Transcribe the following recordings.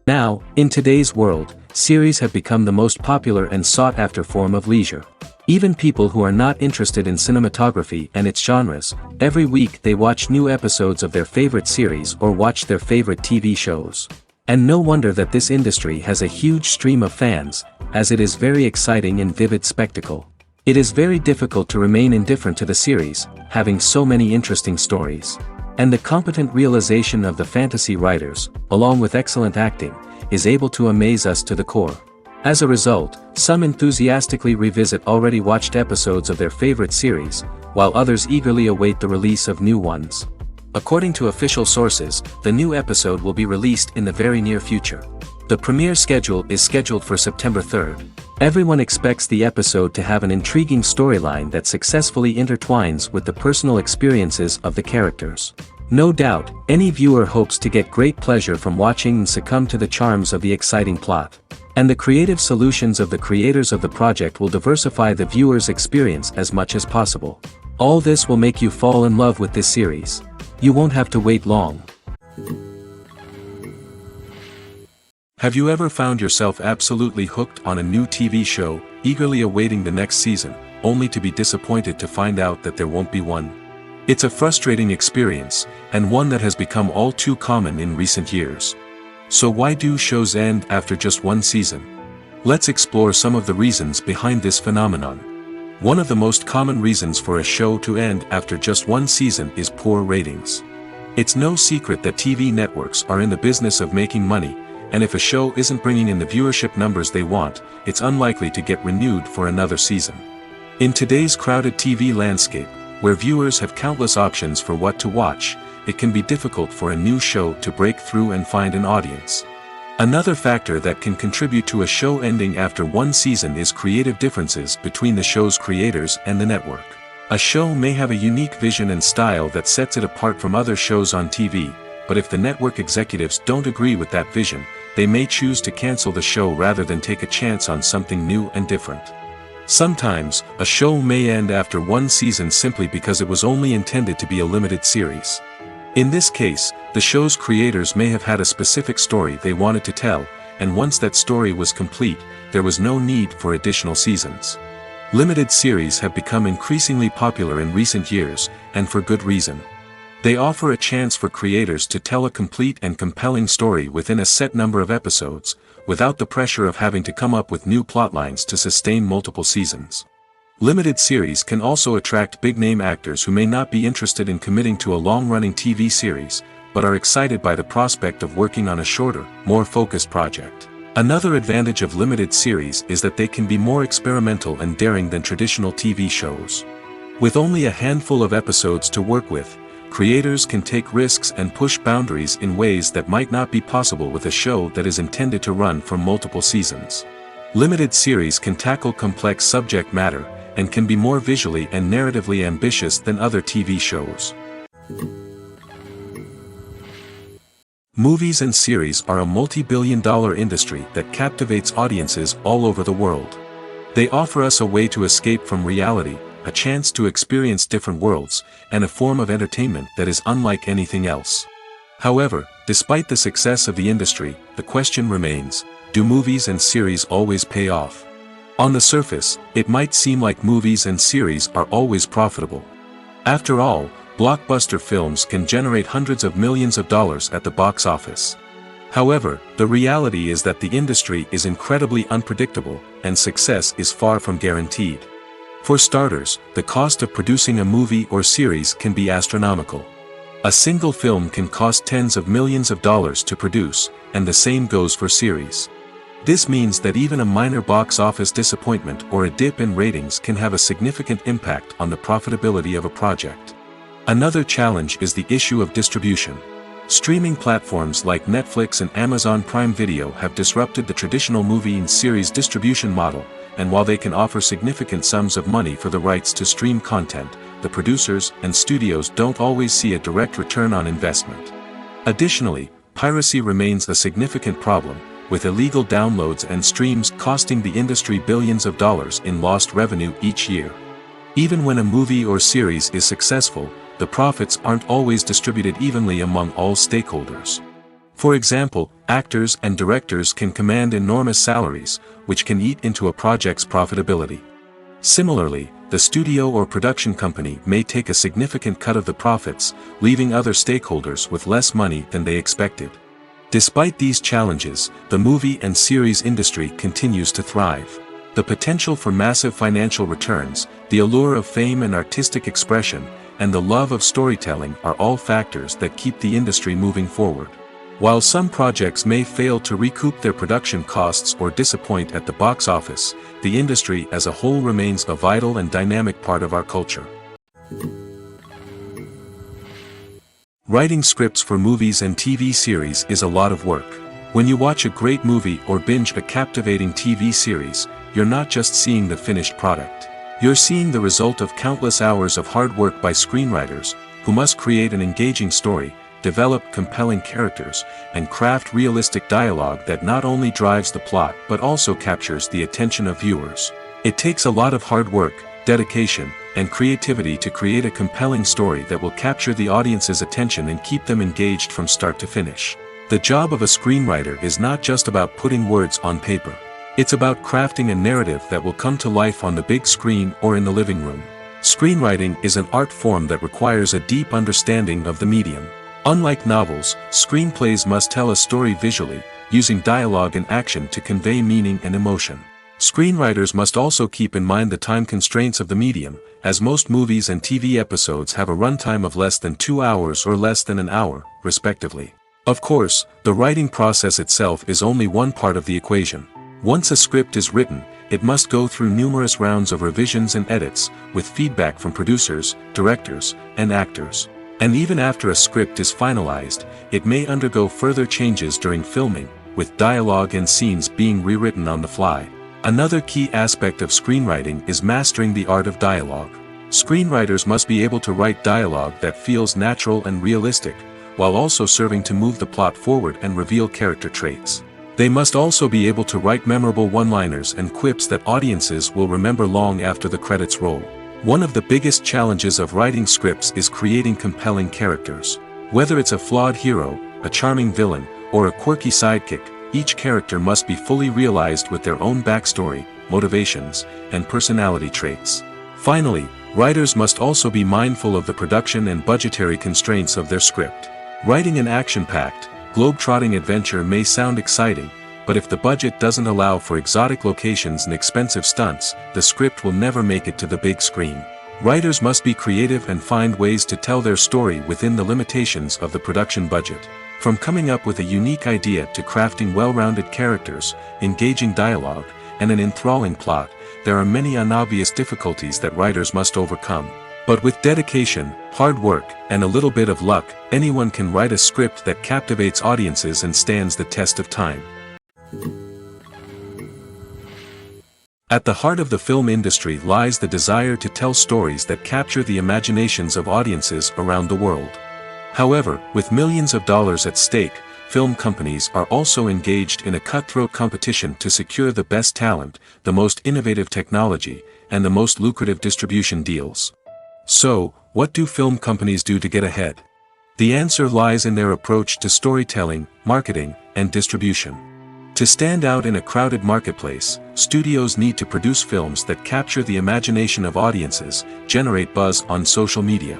Now, in today's world, series have become the most popular and sought-after form of leisure. Even people who are not interested in cinematography and its genres, every week they watch new episodes of their favorite series or watch their favorite TV shows. And no wonder that this industry has a huge stream of fans, as it is very exciting and vivid spectacle. It is very difficult to remain indifferent to the series, having so many interesting stories. And the competent realization of the fantasy writers, along with excellent acting, is able to amaze us to the core. As a result, some enthusiastically revisit already watched episodes of their favorite series, while others eagerly await the release of new ones. According to official sources, the new episode will be released in the very near future. The premiere schedule is scheduled for September 3rd. Everyone expects the episode to have an intriguing storyline that successfully intertwines with the personal experiences of the characters. No doubt, any viewer hopes to get great pleasure from watching and succumb to the charms of the exciting plot. And the creative solutions of the creators of the project will diversify the viewer's experience as much as possible. All this will make you fall in love with this series. You won't have to wait long. Have you ever found yourself absolutely hooked on a new TV show, eagerly awaiting the next season, only to be disappointed to find out that there won't be one? It's a frustrating experience, and one that has become all too common in recent years. So why do shows end after just one season? Let's explore some of the reasons behind this phenomenon. One of the most common reasons for a show to end after just one season is poor ratings. It's no secret that TV networks are in the business of making money, and if a show isn't bringing in the viewership numbers they want, it's unlikely to get renewed for another season. In today's crowded TV landscape, where viewers have countless options for what to watch, it can be difficult for a new show to break through and find an audience. Another factor that can contribute to a show ending after one season is creative differences between the show's creators and the network. A show may have a unique vision and style that sets it apart from other shows on TV, but if the network executives don't agree with that vision, they may choose to cancel the show rather than take a chance on something new and different. Sometimes, a show may end after one season simply because it was only intended to be a limited series. In this case, the show's creators may have had a specific story they wanted to tell, and once that story was complete, there was no need for additional seasons. Limited series have become increasingly popular in recent years, and for good reason. They offer a chance for creators to tell a complete and compelling story within a set number of episodes, without the pressure of having to come up with new plotlines to sustain multiple seasons. Limited series can also attract big-name actors who may not be interested in committing to a long-running TV series, but are excited by the prospect of working on a shorter, more focused project. Another advantage of limited series is that they can be more experimental and daring than traditional TV shows. With only a handful of episodes to work with, creators can take risks and push boundaries in ways that might not be possible with a show that is intended to run for multiple seasons. Limited series can tackle complex subject matter, and can be more visually and narratively ambitious than other TV shows. Movies and series are a multi-billion-dollar industry that captivates audiences all over the world. They offer us a way to escape from reality, a chance to experience different worlds, and a form of entertainment that is unlike anything else. However, despite the success of the industry, the question remains, do movies and series always pay off? On the surface, it might seem like movies and series are always profitable. After all, blockbuster films can generate hundreds of millions of dollars at the box office. However, the reality is that the industry is incredibly unpredictable, and success is far from guaranteed. For starters, the cost of producing a movie or series can be astronomical. A single film can cost tens of millions of dollars to produce, and the same goes for series. This means that even a minor box office disappointment or a dip in ratings can have a significant impact on the profitability of a project. Another challenge is the issue of distribution. Streaming platforms like Netflix and Amazon Prime Video have disrupted the traditional movie and series distribution model, and while they can offer significant sums of money for the rights to stream content, the producers and studios don't always see a direct return on investment. Additionally, piracy remains a significant problem, with illegal downloads and streams costing the industry billions of dollars in lost revenue each year. Even when a movie or series is successful, the profits aren't always distributed evenly among all stakeholders. For example, actors and directors can command enormous salaries, which can eat into a project's profitability. Similarly, the studio or production company may take a significant cut of the profits, leaving other stakeholders with less money than they expected. Despite these challenges, the movie and series industry continues to thrive. The potential for massive financial returns, the allure of fame and artistic expression, and the love of storytelling are all factors that keep the industry moving forward. While some projects may fail to recoup their production costs or disappoint at the box office, the industry as a whole remains a vital and dynamic part of our culture. Writing scripts for movies and TV series is a lot of work. When you watch a great movie or binge a captivating TV series, you're not just seeing the finished product. You're seeing the result of countless hours of hard work by screenwriters, who must create an engaging story, develop compelling characters, and craft realistic dialogue that not only drives the plot but also captures the attention of viewers. It takes a lot of hard work, dedication, and creativity to create a compelling story that will capture the audience's attention and keep them engaged from start to finish. The job of a screenwriter is not just about putting words on paper. It's about crafting a narrative that will come to life on the big screen or in the living room. Screenwriting is an art form that requires a deep understanding of the medium. Unlike novels, screenplays must tell a story visually, using dialogue and action to convey meaning and emotion. Screenwriters must also keep in mind the time constraints of the medium, as most movies and TV episodes have a runtime of less than 2 hours or less than an hour, respectively. Of course, the writing process itself is only one part of the equation. Once a script is written, it must go through numerous rounds of revisions and edits, with feedback from producers, directors, and actors. And even after a script is finalized, it may undergo further changes during filming, with dialogue and scenes being rewritten on the fly. Another key aspect of screenwriting is mastering the art of dialogue. Screenwriters must be able to write dialogue that feels natural and realistic, while also serving to move the plot forward and reveal character traits. They must also be able to write memorable one-liners and quips that audiences will remember long after the credits roll. One of the biggest challenges of writing scripts is creating compelling characters. Whether it's a flawed hero, a charming villain, or a quirky sidekick, each character must be fully realized with their own backstory, motivations, and personality traits. Finally, writers must also be mindful of the production and budgetary constraints of their script. Writing an action-packed, globe-trotting adventure may sound exciting, but if the budget doesn't allow for exotic locations and expensive stunts, the script will never make it to the big screen. Writers must be creative and find ways to tell their story within the limitations of the production budget. From coming up with a unique idea to crafting well-rounded characters, engaging dialogue, and an enthralling plot, there are many unobvious difficulties that writers must overcome. But with dedication, hard work, and a little bit of luck, anyone can write a script that captivates audiences and stands the test of time. At the heart of the film industry lies the desire to tell stories that capture the imaginations of audiences around the world. However, with millions of dollars at stake, film companies are also engaged in a cutthroat competition to secure the best talent, the most innovative technology, and the most lucrative distribution deals. So, what do film companies do to get ahead? The answer lies in their approach to storytelling, marketing, and distribution. To stand out in a crowded marketplace, studios need to produce films that capture the imagination of audiences, generate buzz on social media.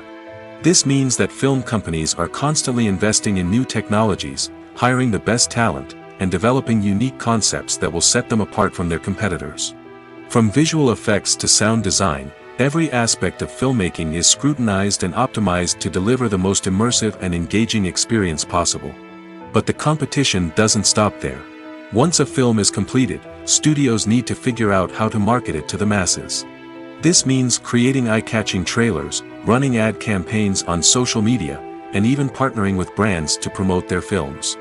This means that film companies are constantly investing in new technologies, hiring the best talent, and developing unique concepts that will set them apart from their competitors. From visual effects to sound design, every aspect of filmmaking is scrutinized and optimized to deliver the most immersive and engaging experience possible. But the competition doesn't stop there. Once a film is completed, studios need to figure out how to market it to the masses. This means creating eye-catching trailers, running ad campaigns on social media, and even partnering with brands to promote their films.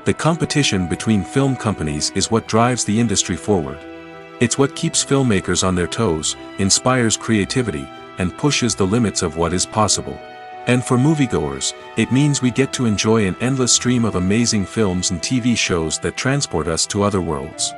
The competition between film companies is what drives the industry forward. It's what keeps filmmakers on their toes, inspires creativity, and pushes the limits of what is possible. And for moviegoers, it means we get to enjoy an endless stream of amazing films and TV shows that transport us to other worlds.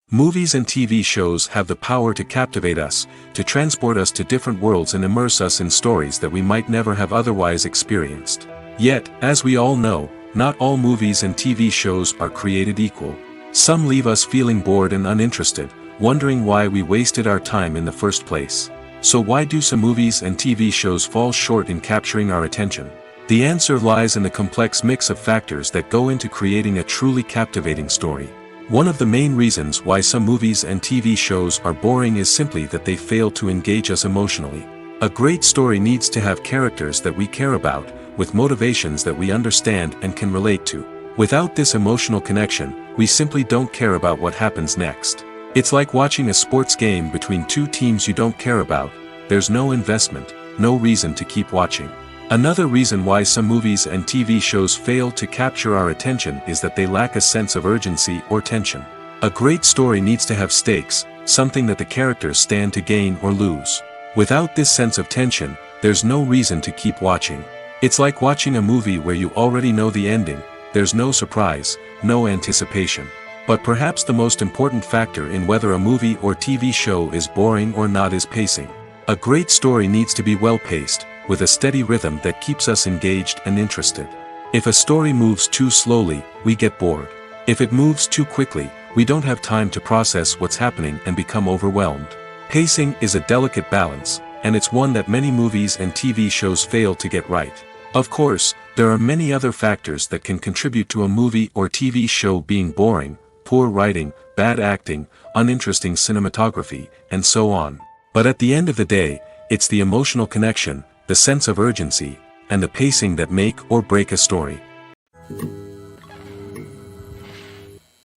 Movies and TV shows have the power to captivate us, to transport us to different worlds and immerse us in stories that we might never have otherwise experienced. Yet, as we all know, not all movies and TV shows are created equal. Some leave us feeling bored and uninterested, wondering why we wasted our time in the first place. So why do some movies and TV shows fall short in capturing our attention? The answer lies in the complex mix of factors that go into creating a truly captivating story. One of the main reasons why some movies and TV shows are boring is simply that they fail to engage us emotionally. A great story needs to have characters that we care about, with motivations that we understand and can relate to. Without this emotional connection, we simply don't care about what happens next. It's like watching a sports game between two teams you don't care about. There's no investment, no reason to keep watching. Another reason why some movies and TV shows fail to capture our attention is that they lack a sense of urgency or tension. A great story needs to have stakes, something that the characters stand to gain or lose. Without this sense of tension, there's no reason to keep watching. It's like watching a movie where you already know the ending. There's no surprise, no anticipation. But perhaps the most important factor in whether a movie or TV show is boring or not is pacing. A great story needs to be well-paced, with a steady rhythm that keeps us engaged and interested. If a story moves too slowly, we get bored. If it moves too quickly, we don't have time to process what's happening and become overwhelmed. Pacing is a delicate balance, and it's one that many movies and TV shows fail to get right. Of course, there are many other factors that can contribute to a movie or TV show being boring: poor writing, bad acting, uninteresting cinematography, and so on. But at the end of the day, it's the emotional connection, the sense of urgency, and the pacing that make or break a story.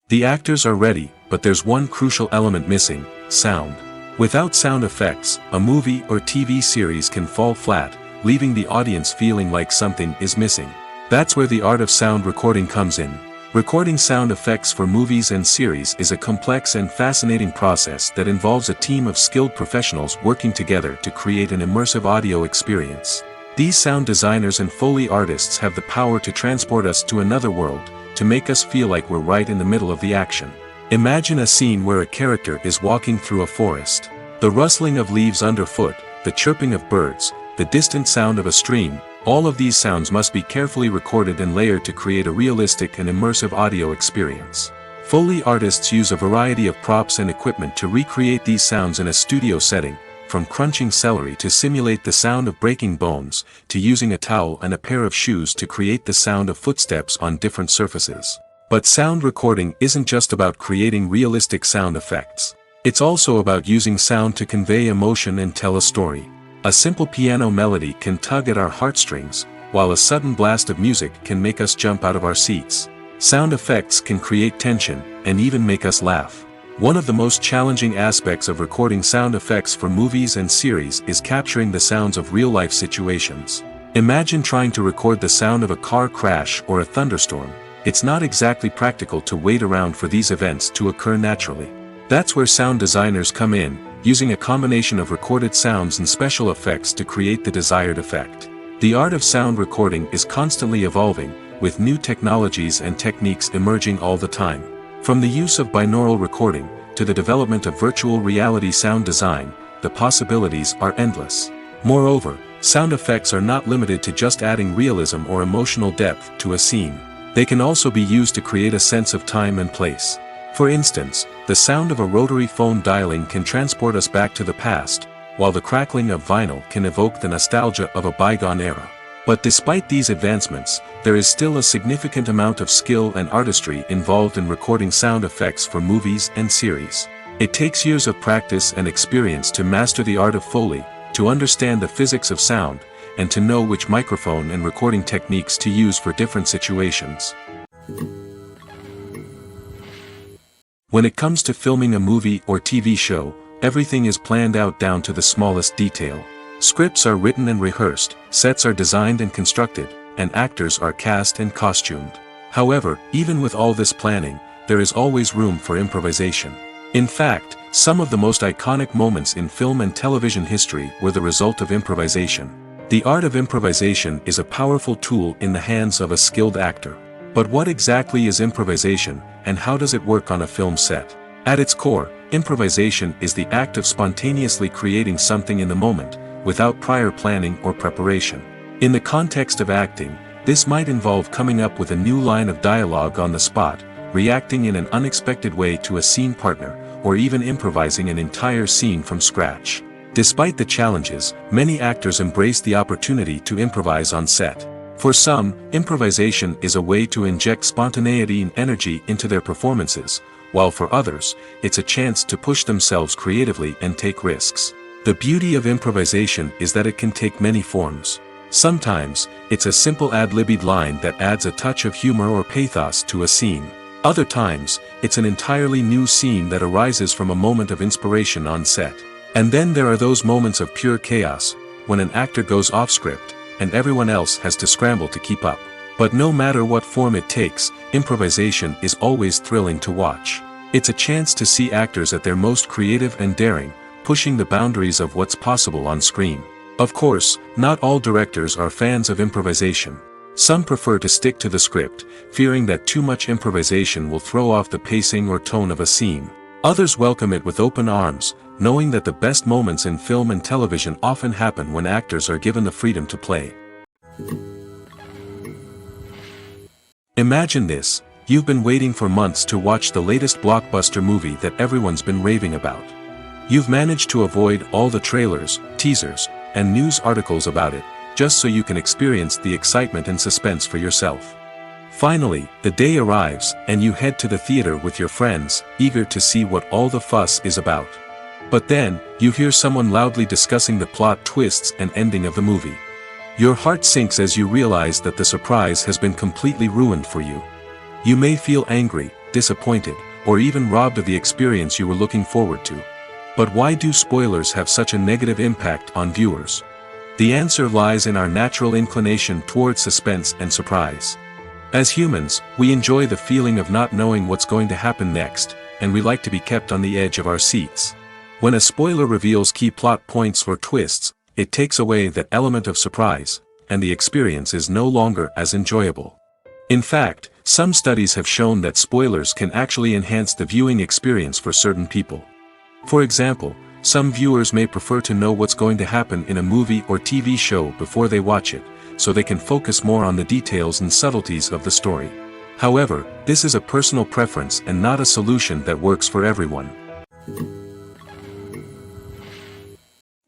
The actors are ready, but there's one crucial element missing: sound. Without sound effects, a movie or TV series can fall flat, leaving the audience feeling like something is missing. That's where the art of sound recording comes in. Recording sound effects for movies and series is a complex and fascinating process that involves a team of skilled professionals working together to create an immersive audio experience. These sound designers and Foley artists have the power to transport us to another world, to make us feel like we're right in the middle of the action. Imagine a scene where a character is walking through a forest. The rustling of leaves underfoot, the chirping of birds, the distant sound of a stream, all of these sounds must be carefully recorded and layered to create a realistic and immersive audio experience. Foley artists use a variety of props and equipment to recreate these sounds in a studio setting, from crunching celery to simulate the sound of breaking bones, to using a towel and a pair of shoes to create the sound of footsteps on different surfaces. But sound recording isn't just about creating realistic sound effects. It's also about using sound to convey emotion and tell a story. A simple piano melody can tug at our heartstrings, while a sudden blast of music can make us jump out of our seats. Sound effects can create tension, and even make us laugh. One of the most challenging aspects of recording sound effects for movies and series is capturing the sounds of real-life situations. Imagine trying to record the sound of a car crash or a thunderstorm. It's not exactly practical to wait around for these events to occur naturally. That's where sound designers come in, using a combination of recorded sounds and special effects to create the desired effect. The art of sound recording is constantly evolving, with new technologies and techniques emerging all the time. From the use of binaural recording, to the development of virtual reality sound design, the possibilities are endless. Moreover, sound effects are not limited to just adding realism or emotional depth to a scene. They can also be used to create a sense of time and place. For instance, the sound of a rotary phone dialing can transport us back to the past, while the crackling of vinyl can evoke the nostalgia of a bygone era. But despite these advancements, there is still a significant amount of skill and artistry involved in recording sound effects for movies and series. It takes years of practice and experience to master the art of Foley, to understand the physics of sound, and to know which microphone and recording techniques to use for different situations. When it comes to filming a movie or TV show, everything is planned out down to the smallest detail. Scripts are written and rehearsed, sets are designed and constructed, and actors are cast and costumed. However, even with all this planning, there is always room for improvisation. In fact, some of the most iconic moments in film and television history were the result of improvisation. The art of improvisation is a powerful tool in the hands of a skilled actor. But what exactly is improvisation, and how does it work on a film set? At its core, improvisation is the act of spontaneously creating something in the moment, without prior planning or preparation. In the context of acting, This might involve coming up with a new line of dialogue on the spot, reacting in an unexpected way to a scene partner, or even improvising an entire scene from scratch. Despite the challenges, many actors embrace the opportunity to improvise on set. For some, improvisation is a way to inject spontaneity and energy into their performances, while for others, it's a chance to push themselves creatively and take risks. The beauty of improvisation is that it can take many forms. Sometimes, it's a simple ad-libbed line that adds a touch of humor or pathos to a scene. Other times, it's an entirely new scene that arises from a moment of inspiration on set. And then there are those moments of pure chaos, when an actor goes off script, and everyone else has to scramble to keep up. But no matter what form it takes, improvisation is always thrilling to watch. It's a chance to see actors at their most creative and daring, pushing the boundaries of what's possible on screen. Of course, not all directors are fans of improvisation. Some prefer to stick to the script, fearing that too much improvisation will throw off the pacing or tone of a scene. Others welcome it with open arms, knowing that the best moments in film and television often happen when actors are given the freedom to play. Imagine this: you've been waiting for months to watch the latest blockbuster movie that everyone's been raving about. You've managed to avoid all the trailers, teasers, and news articles about it, just so you can experience the excitement and suspense for yourself. Finally, the day arrives, and you head to the theater with your friends, eager to see what all the fuss is about. But then, you hear someone loudly discussing the plot twists and ending of the movie. Your heart sinks as you realize that the surprise has been completely ruined for you. You may feel angry, disappointed, or even robbed of the experience you were looking forward to. But why do spoilers have such a negative impact on viewers? The answer lies in our natural inclination toward suspense and surprise. As humans, we enjoy the feeling of not knowing what's going to happen next, and we like to be kept on the edge of our seats. When a spoiler reveals key plot points or twists, it takes away that element of surprise, and the experience is no longer as enjoyable. In fact, some studies have shown that spoilers can actually enhance the viewing experience for certain people. For example, some viewers may prefer to know what's going to happen in a movie or TV show before they watch it, so they can focus more on the details and subtleties of the story. However, this is a personal preference and not a solution that works for everyone.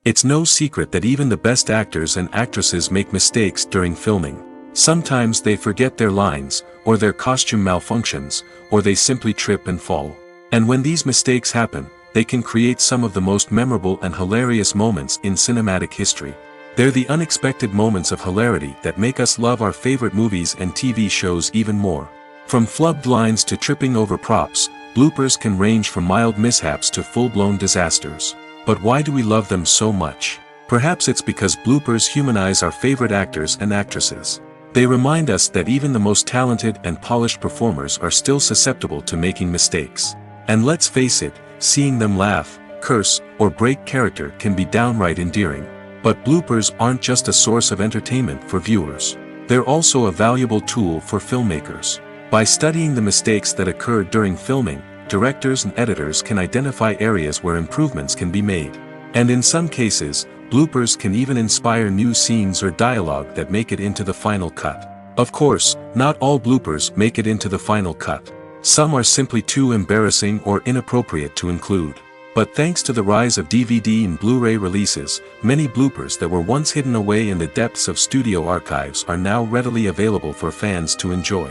It's no secret that even the best actors and actresses make mistakes during filming. Sometimes they forget their lines, or their costume malfunctions, or they simply trip and fall. And when these mistakes happen, they can create some of the most memorable and hilarious moments in cinematic history. They're the unexpected moments of hilarity that make us love our favorite movies and TV shows even more. From flubbed lines to tripping over props, bloopers can range from mild mishaps to full-blown disasters. But why do we love them so much? Perhaps it's because bloopers humanize our favorite actors and actresses. They remind us that even the most talented and polished performers are still susceptible to making mistakes. And let's face it, seeing them laugh, curse, or break character can be downright endearing. But bloopers aren't just a source of entertainment for viewers. They're also a valuable tool for filmmakers. By studying the mistakes that occurred during filming, directors and editors can identify areas where improvements can be made. And in some cases, bloopers can even inspire new scenes or dialogue that make it into the final cut. Of course, not all bloopers make it into the final cut. Some are simply too embarrassing or inappropriate to include. But thanks to the rise of DVD and Blu-ray releases, many bloopers that were once hidden away in the depths of studio archives are now readily available for fans to enjoy.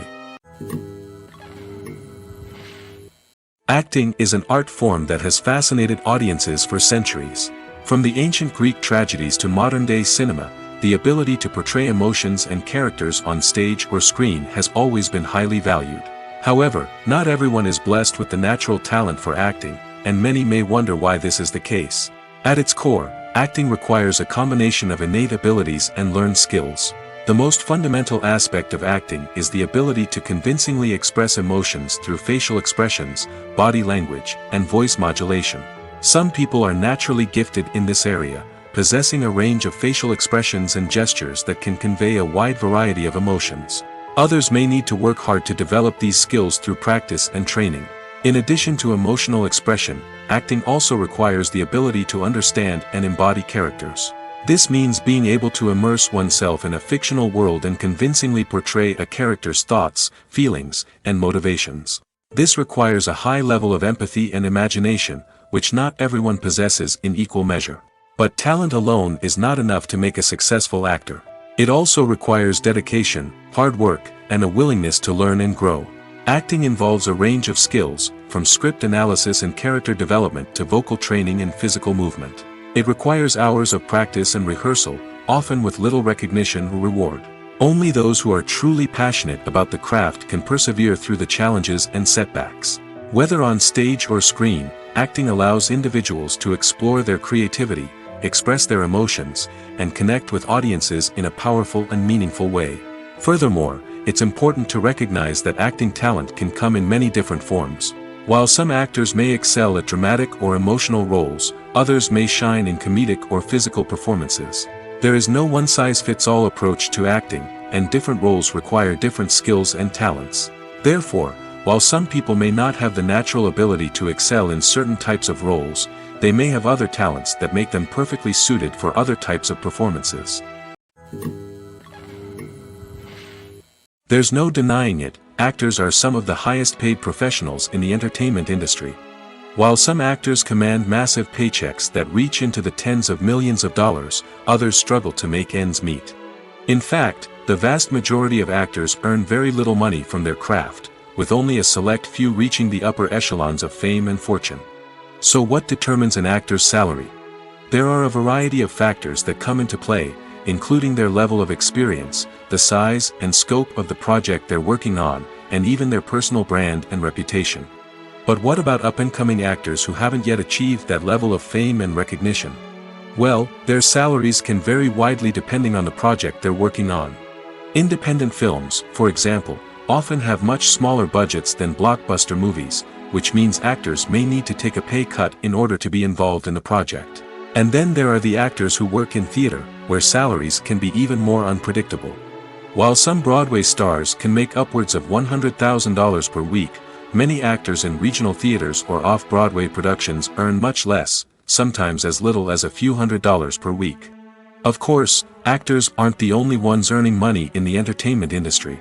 Acting is an art form that has fascinated audiences for centuries. From the ancient Greek tragedies to modern-day cinema, the ability to portray emotions and characters on stage or screen has always been highly valued. However, not everyone is blessed with the natural talent for acting, and many may wonder why this is the case. At its core, acting requires a combination of innate abilities and learned skills. The most fundamental aspect of acting is the ability to convincingly express emotions through facial expressions, body language, and voice modulation. Some people are naturally gifted in this area, possessing a range of facial expressions and gestures that can convey a wide variety of emotions. Others may need to work hard to develop these skills through practice and training. In addition to emotional expression, acting also requires the ability to understand and embody characters. This means being able to immerse oneself in a fictional world and convincingly portray a character's thoughts, feelings, and motivations. This requires a high level of empathy and imagination, which not everyone possesses in equal measure. But talent alone is not enough to make a successful actor. It also requires dedication, hard work, and a willingness to learn and grow. Acting involves a range of skills, from script analysis and character development to vocal training and physical movement. It requires hours of practice and rehearsal, often with little recognition or reward. Only those who are truly passionate about the craft can persevere through the challenges and setbacks. Whether on stage or screen, acting allows individuals to explore their creativity, express their emotions, and connect with audiences in a powerful and meaningful way. Furthermore, it's important to recognize that acting talent can come in many different forms. While some actors may excel at dramatic or emotional roles, others may shine in comedic or physical performances. There is no one-size-fits-all approach to acting, and different roles require different skills and talents. Therefore, while some people may not have the natural ability to excel in certain types of roles, they may have other talents that make them perfectly suited for other types of performances. There's no denying it, actors are some of the highest paid professionals in the entertainment industry. While some actors command massive paychecks that reach into the tens of millions of dollars, others struggle to make ends meet. In fact, the vast majority of actors earn very little money from their craft, with only a select few reaching the upper echelons of fame and fortune. So what determines an actor's salary? There are a variety of factors that come into play, including their level of experience, the size and scope of the project they're working on, and even their personal brand and reputation. But what about up-and-coming actors who haven't yet achieved that level of fame and recognition? Well, their salaries can vary widely depending on the project they're working on. Independent films, for example, often have much smaller budgets than blockbuster movies, which means actors may need to take a pay cut in order to be involved in the project. And then there are the actors who work in theater, where salaries can be even more unpredictable. While some Broadway stars can make upwards of $100,000 per week, many actors in regional theaters or off-Broadway productions earn much less, sometimes as little as a few $100s per week. Of course, actors aren't the only ones earning money in the entertainment industry.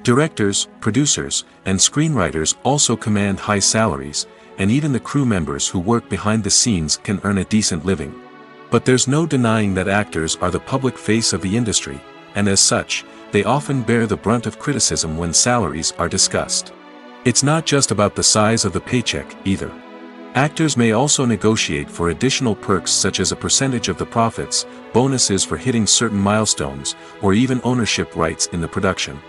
Directors, producers, and screenwriters also command high salaries, and even the crew members who work behind the scenes can earn a decent living. But there's no denying that actors are the public face of the industry, and as such, they often bear the brunt of criticism when salaries are discussed. It's not just about the size of the paycheck, either. Actors may also negotiate for additional perks such as a percentage of the profits, bonuses for hitting certain milestones, or even ownership rights in the production.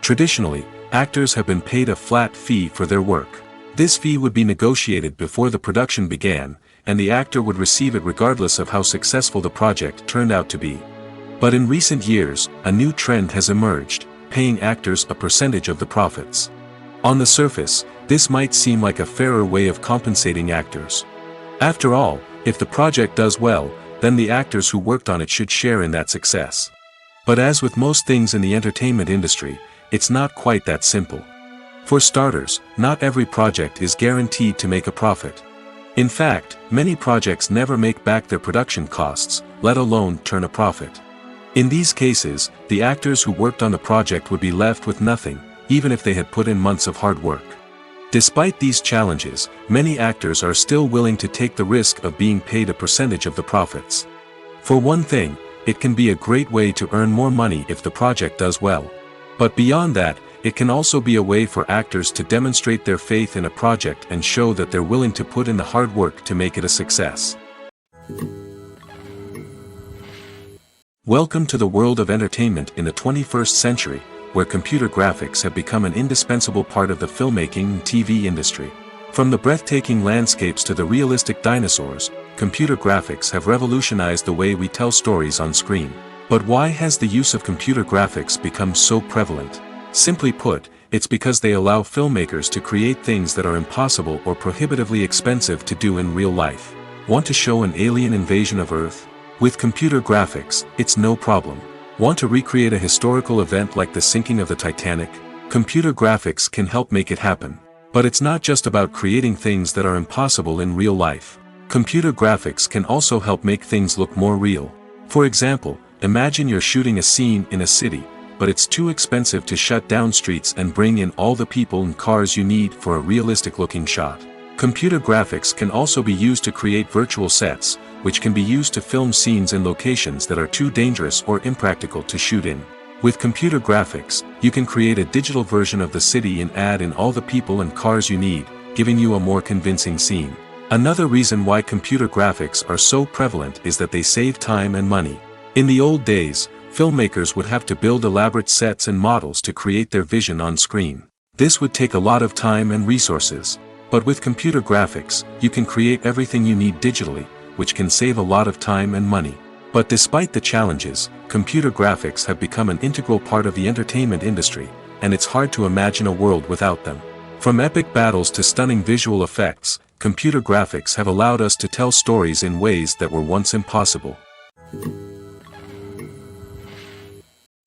Traditionally, actors have been paid a flat fee for their work. This fee would be negotiated before the production began, and the actor would receive it regardless of how successful the project turned out to be. But in recent years, a new trend has emerged, paying actors a percentage of the profits. On the surface, this might seem like a fairer way of compensating actors. After all, if the project does well, then the actors who worked on it should share in that success. But as with most things in the entertainment industry, it's not quite that simple. For starters, not every project is guaranteed to make a profit. In fact, many projects never make back their production costs, let alone turn a profit. In these cases, the actors who worked on the project would be left with nothing, even if they had put in months of hard work. Despite these challenges, many actors are still willing to take the risk of being paid a percentage of the profits. For one thing, it can be a great way to earn more money if the project does well. But beyond that, it can also be a way for actors to demonstrate their faith in a project and show that they're willing to put in the hard work to make it a success. Welcome to the world of entertainment in the 21st century, where computer graphics have become an indispensable part of the filmmaking and TV industry. From the breathtaking landscapes to the realistic dinosaurs, computer graphics have revolutionized the way we tell stories on screen. But why has the use of computer graphics become so prevalent? Simply put, it's because they allow filmmakers to create things that are impossible or prohibitively expensive to do in real life. Want to show an alien invasion of Earth? With computer graphics, it's no problem. Want to recreate a historical event like the sinking of the Titanic? Computer graphics can help make it happen. But it's not just about creating things that are impossible in real life. Computer graphics can also help make things look more real. For example, imagine you're shooting a scene in a city, but it's too expensive to shut down streets and bring in all the people and cars you need for a realistic-looking shot. Computer graphics can also be used to create virtual sets, which can be used to film scenes in locations that are too dangerous or impractical to shoot in. With computer graphics, you can create a digital version of the city and add in all the people and cars you need, giving you a more convincing scene. Another reason why computer graphics are so prevalent is that they save time and money. In the old days, filmmakers would have to build elaborate sets and models to create their vision on screen. This would take a lot of time and resources. But with computer graphics, you can create everything you need digitally, which can save a lot of time and money. But despite the challenges, computer graphics have become an integral part of the entertainment industry, and it's hard to imagine a world without them. From epic battles to stunning visual effects, computer graphics have allowed us to tell stories in ways that were once impossible.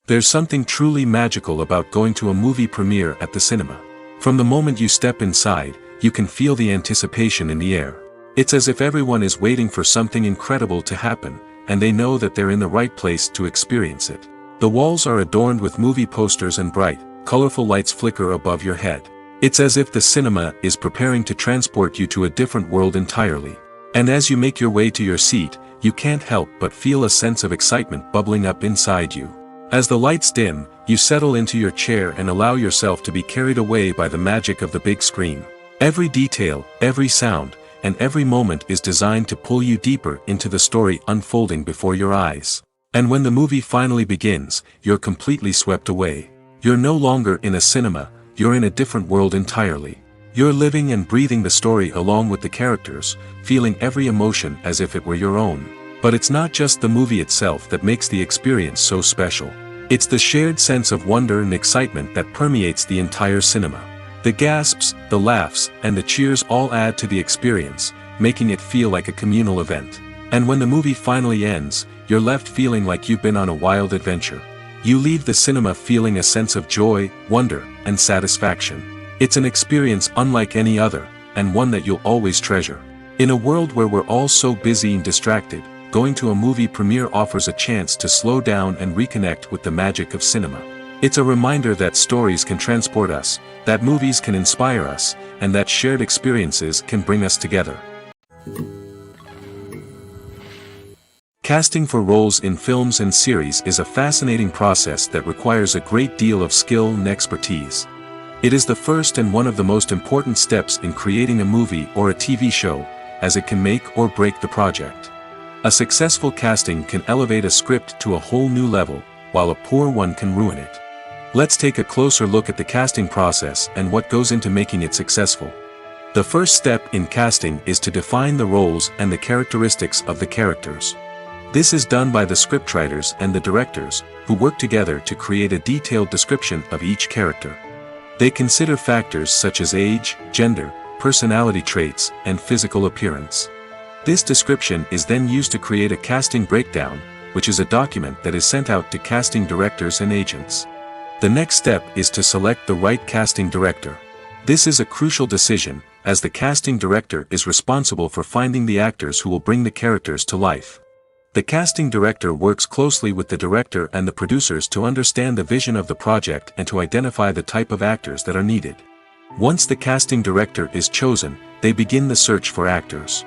There's something truly magical about going to a movie premiere at the cinema. From the moment you step inside, you can feel the anticipation in the air. It's as if everyone is waiting for something incredible to happen, and they know that they're in the right place to experience it. The walls are adorned with movie posters and bright, colorful lights flicker above your head. It's as if the cinema is preparing to transport you to a different world entirely. And as you make your way to your seat, you can't help but feel a sense of excitement bubbling up inside you. As the lights dim, you settle into your chair and allow yourself to be carried away by the magic of the big screen. Every detail, every sound, and every moment is designed to pull you deeper into the story unfolding before your eyes. And when the movie finally begins, you're completely swept away. You're no longer in a cinema, you're in a different world entirely. You're living and breathing the story along with the characters, feeling every emotion as if it were your own. But it's not just the movie itself that makes the experience so special. It's the shared sense of wonder and excitement that permeates the entire cinema. The gasps, the laughs, and the cheers all add to the experience, making it feel like a communal event. And when the movie finally ends, you're left feeling like you've been on a wild adventure. You leave the cinema feeling a sense of joy, wonder, and satisfaction. It's an experience unlike any other, and one that you'll always treasure. In a world where we're all so busy and distracted, going to a movie premiere offers a chance to slow down and reconnect with the magic of cinema. It's a reminder that stories can transport us, that movies can inspire us, and that shared experiences can bring us together. Casting for roles in films and series is a fascinating process that requires a great deal of skill and expertise. It is the first and one of the most important steps in creating a movie or a TV show, as it can make or break the project. A successful casting can elevate a script to a whole new level, while a poor one can ruin it. Let's take a closer look at the casting process and what goes into making it successful. The first step in casting is to define the roles and the characteristics of the characters. This is done by the scriptwriters and the directors, who work together to create a detailed description of each character. They consider factors such as age, gender, personality traits, and physical appearance. This description is then used to create a casting breakdown, which is a document that is sent out to casting directors and agents. The next step is to select the right casting director. This is a crucial decision, as the casting director is responsible for finding the actors who will bring the characters to life. The casting director works closely with the director and the producers to understand the vision of the project and to identify the type of actors that are needed. Once the casting director is chosen, they begin the search for actors.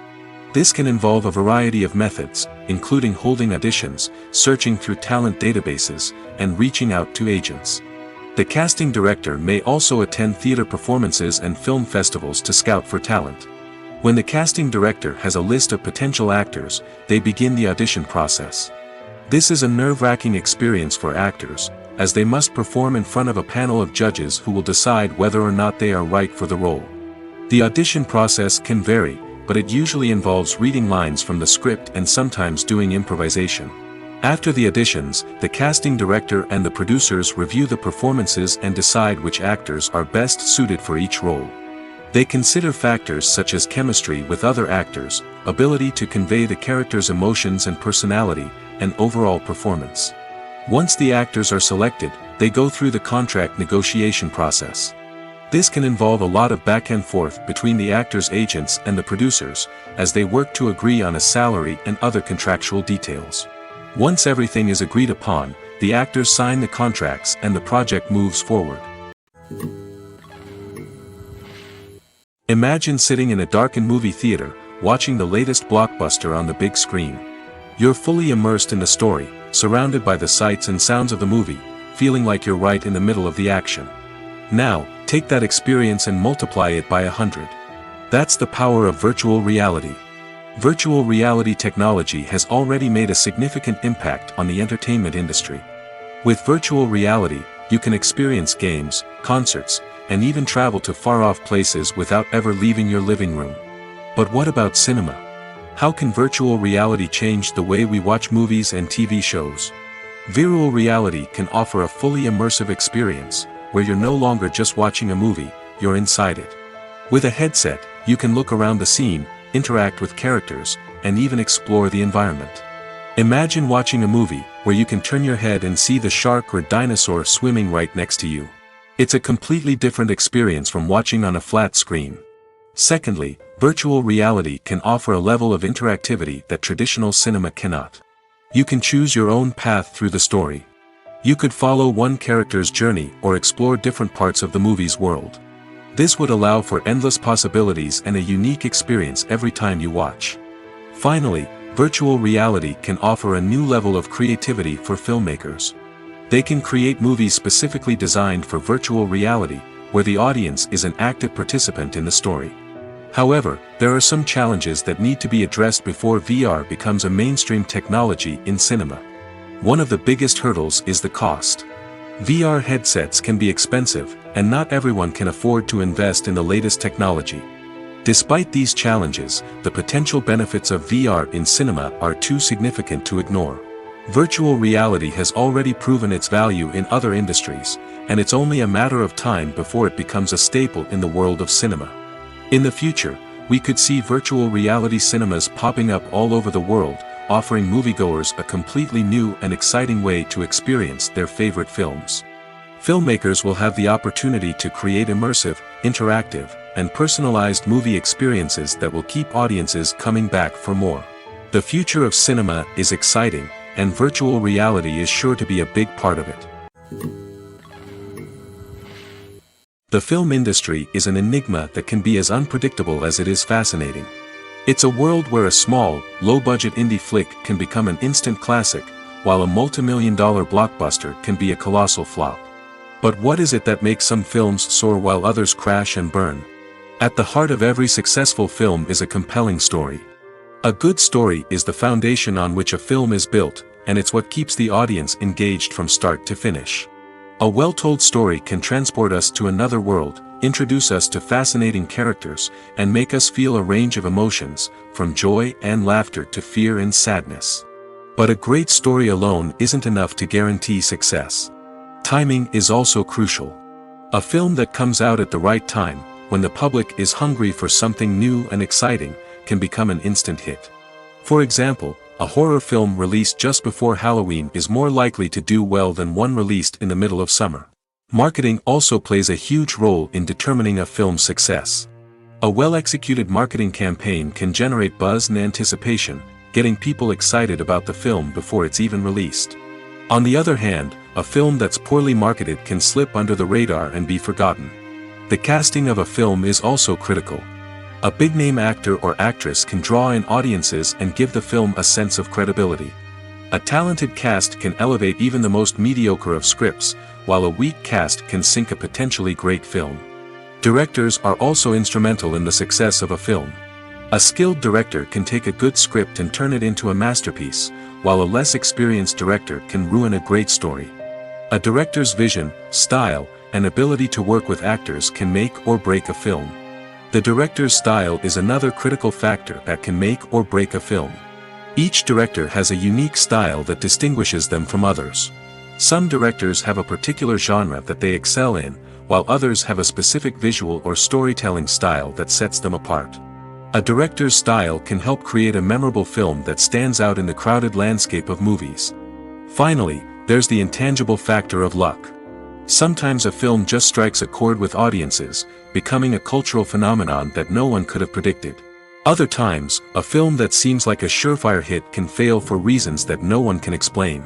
This can involve a variety of methods, including holding auditions, searching through talent databases, and reaching out to agents. The casting director may also attend theater performances and film festivals to scout for talent. When the casting director has a list of potential actors, they begin the audition process. This is a nerve-wracking experience for actors, as they must perform in front of a panel of judges who will decide whether or not they are right for the role. The audition process can vary, but it usually involves reading lines from the script and sometimes doing improvisation. After the auditions, the casting director and the producers review the performances and decide which actors are best suited for each role. They consider factors such as chemistry with other actors, ability to convey the character's emotions and personality, and overall performance. Once the actors are selected, they go through the contract negotiation process. This can involve a lot of back and forth between the actors' agents and the producers, as they work to agree on a salary and other contractual details. Once everything is agreed upon, the actors sign the contracts and the project moves forward. Imagine sitting in a darkened movie theater, watching the latest blockbuster on the big screen. You're fully immersed in the story, surrounded by the sights and sounds of the movie, feeling like you're right in the middle of the action. Now, take that experience and multiply it by 100. That's the power of virtual reality. Virtual reality technology has already made a significant impact on the entertainment industry. With virtual reality, you can experience games, concerts, and even travel to far-off places without ever leaving your living room. But what about cinema? How can virtual reality change the way we watch movies and TV shows? Virtual reality can offer a fully immersive experience, where you're no longer just watching a movie, you're inside it. With a headset, you can look around the scene, interact with characters, and even explore the environment. Imagine watching a movie where you can turn your head and see the shark or dinosaur swimming right next to you. It's a completely different experience from watching on a flat screen. Secondly, virtual reality can offer a level of interactivity that traditional cinema cannot. You can choose your own path through the story. You could follow one character's journey or explore different parts of the movie's world. This would allow for endless possibilities and a unique experience every time you watch. Finally, virtual reality can offer a new level of creativity for filmmakers. They can create movies specifically designed for virtual reality, where the audience is an active participant in the story. However, there are some challenges that need to be addressed before VR becomes a mainstream technology in cinema. One of the biggest hurdles is the cost. VR headsets can be expensive, and not everyone can afford to invest in the latest technology. Despite these challenges, the potential benefits of VR in cinema are too significant to ignore. Virtual reality has already proven its value in other industries, and it's only a matter of time before it becomes a staple in the world of cinema. In the future, we could see virtual reality cinemas popping up all over the world, offering moviegoers a completely new and exciting way to experience their favorite films. Filmmakers will have the opportunity to create immersive, interactive, and personalized movie experiences that will keep audiences coming back for more. The future of cinema is exciting, and virtual reality is sure to be a big part of it. The film industry is an enigma that can be as unpredictable as it is fascinating. It's a world where a small, low-budget indie flick can become an instant classic, while a multi-million-dollar blockbuster can be a colossal flop. But what is it that makes some films soar while others crash and burn? At the heart of every successful film is a compelling story. A good story is the foundation on which a film is built, and it's what keeps the audience engaged from start to finish. A well-told story can transport us to another world, introduce us to fascinating characters, and make us feel a range of emotions, from joy and laughter to fear and sadness. But a great story alone isn't enough to guarantee success. Timing is also crucial. A film that comes out at the right time, when the public is hungry for something new and exciting, can become an instant hit. For example, a horror film released just before Halloween is more likely to do well than one released in the middle of summer. Marketing also plays a huge role in determining a film's success. A well-executed marketing campaign can generate buzz and anticipation, getting people excited about the film before it's even released. On the other hand, a film that's poorly marketed can slip under the radar and be forgotten. The casting of a film is also critical. A big-name actor or actress can draw in audiences and give the film a sense of credibility. A talented cast can elevate even the most mediocre of scripts, while a weak cast can sink a potentially great film. Directors are also instrumental in the success of a film. A skilled director can take a good script and turn it into a masterpiece, while a less experienced director can ruin a great story. A director's vision, style, and ability to work with actors can make or break a film. The director's style is another critical factor that can make or break a film. Each director has a unique style that distinguishes them from others. Some directors have a particular genre that they excel in, while others have a specific visual or storytelling style that sets them apart. A director's style can help create a memorable film that stands out in the crowded landscape of movies. Finally, there's the intangible factor of luck. Sometimes a film just strikes a chord with audiences, becoming a cultural phenomenon that no one could have predicted. Other times, a film that seems like a surefire hit can fail for reasons that no one can explain.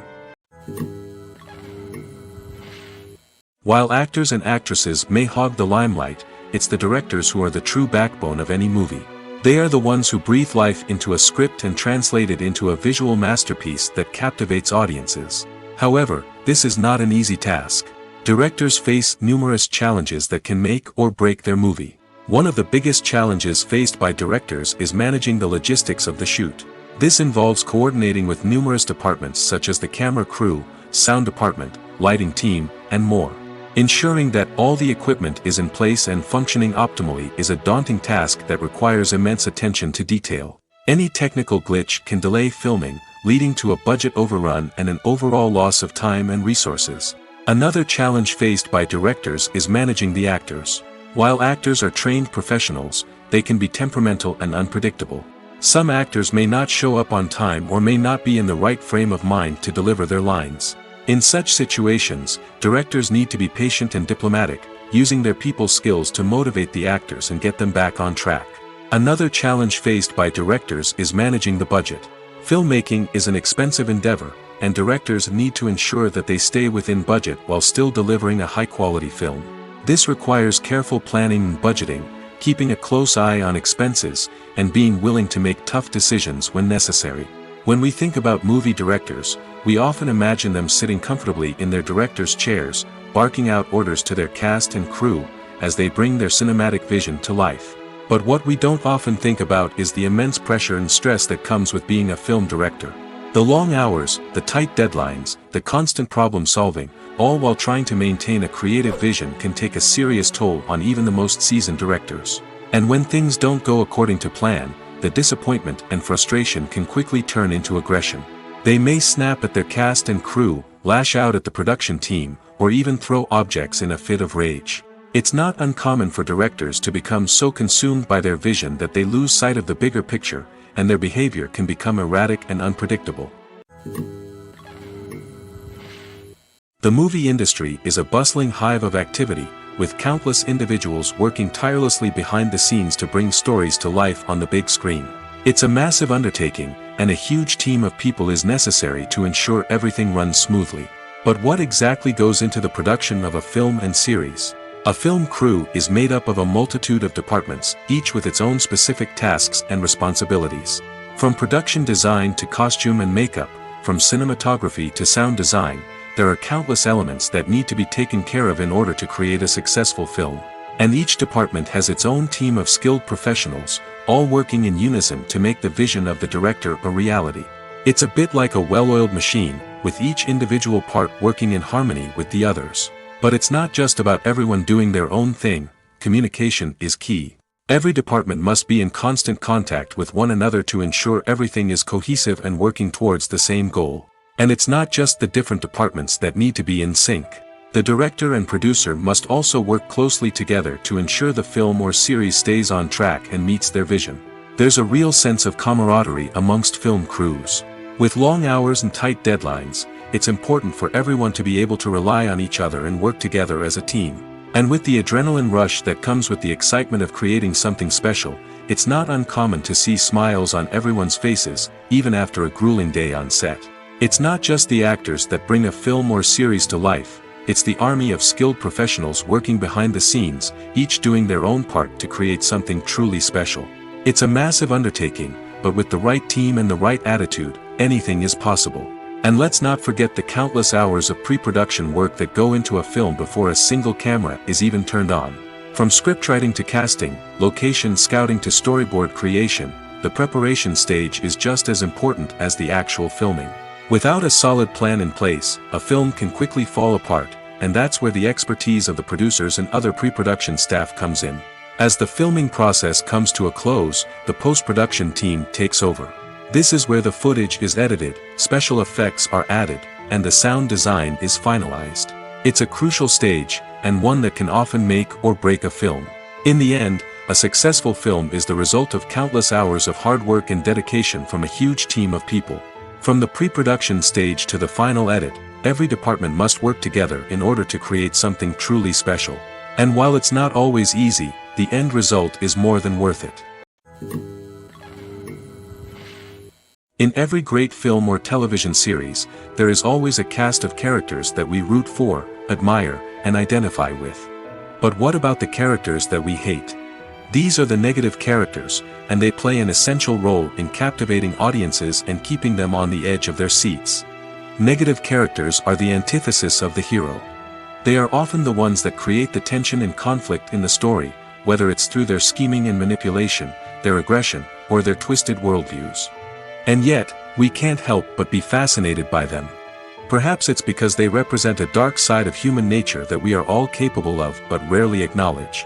While actors and actresses may hog the limelight, it's the directors who are the true backbone of any movie. They are the ones who breathe life into a script and translate it into a visual masterpiece that captivates audiences. However, this is not an easy task. Directors face numerous challenges that can make or break their movie. One of the biggest challenges faced by directors is managing the logistics of the shoot. This involves coordinating with numerous departments such as the camera crew, sound department, lighting team, and more. Ensuring that all the equipment is in place and functioning optimally is a daunting task that requires immense attention to detail. Any technical glitch can delay filming, leading to a budget overrun and an overall loss of time and resources. Another challenge faced by directors is managing the actors. While actors are trained professionals, they can be temperamental and unpredictable. Some actors may not show up on time or may not be in the right frame of mind to deliver their lines. In such situations, directors need to be patient and diplomatic, using their people skills to motivate the actors and get them back on track. Another challenge faced by directors is managing the budget. Filmmaking is an expensive endeavor, and directors need to ensure that they stay within budget while still delivering a high-quality film. This requires careful planning and budgeting, keeping a close eye on expenses, and being willing to make tough decisions when necessary. When we think about movie directors, we often imagine them sitting comfortably in their director's chairs, barking out orders to their cast and crew, as they bring their cinematic vision to life. But what we don't often think about is the immense pressure and stress that comes with being a film director. The long hours, the tight deadlines, the constant problem solving, all while trying to maintain a creative vision can take a serious toll on even the most seasoned directors. And when things don't go according to plan, the disappointment and frustration can quickly turn into aggression. They may snap at their cast and crew, lash out at the production team, or even throw objects in a fit of rage. It's not uncommon for directors to become so consumed by their vision that they lose sight of the bigger picture, and their behavior can become erratic and unpredictable. The movie industry is a bustling hive of activity, with countless individuals working tirelessly behind the scenes to bring stories to life on the big screen. It's a massive undertaking, and a huge team of people is necessary to ensure everything runs smoothly. But what exactly goes into the production of a film and series? A film crew is made up of a multitude of departments, each with its own specific tasks and responsibilities. From production design to costume and makeup, from cinematography to sound design, there are countless elements that need to be taken care of in order to create a successful film. And each department has its own team of skilled professionals, all working in unison to make the vision of the director a reality. It's a bit like a well-oiled machine, with each individual part working in harmony with the others. But it's not just about everyone doing their own thing. Communication is key. Every department must be in constant contact with one another to ensure everything is cohesive and working towards the same goal. And it's not just the different departments that need to be in sync. The director and producer must also work closely together to ensure the film or series stays on track and meets their vision. There's a real sense of camaraderie amongst film crews. With long hours and tight deadlines, it's important for everyone to be able to rely on each other and work together as a team. And with the adrenaline rush that comes with the excitement of creating something special, it's not uncommon to see smiles on everyone's faces, even after a grueling day on set. It's not just the actors that bring a film or series to life, it's the army of skilled professionals working behind the scenes, each doing their own part to create something truly special. It's a massive undertaking, but with the right team and the right attitude, anything is possible. And let's not forget the countless hours of pre-production work that go into a film before a single camera is even turned on. From scriptwriting to casting, location scouting to storyboard creation, the preparation stage is just as important as the actual filming. Without a solid plan in place, a film can quickly fall apart, and that's where the expertise of the producers and other pre-production staff comes in. As the filming process comes to a close, the post-production team takes over. This is where the footage is edited, special effects are added, and the sound design is finalized. It's a crucial stage, and one that can often make or break a film. In the end, a successful film is the result of countless hours of hard work and dedication from a huge team of people. From the pre-production stage to the final edit, every department must work together in order to create something truly special. And while it's not always easy, the end result is more than worth it. In every great film or television series, there is always a cast of characters that we root for, admire, and identify with. But what about the characters that we hate? These are the negative characters, and they play an essential role in captivating audiences and keeping them on the edge of their seats. Negative characters are the antithesis of the hero. They are often the ones that create the tension and conflict in the story, whether it's through their scheming and manipulation, their aggression, or their twisted worldviews. And yet, we can't help but be fascinated by them. Perhaps it's because they represent a dark side of human nature that we are all capable of but rarely acknowledge.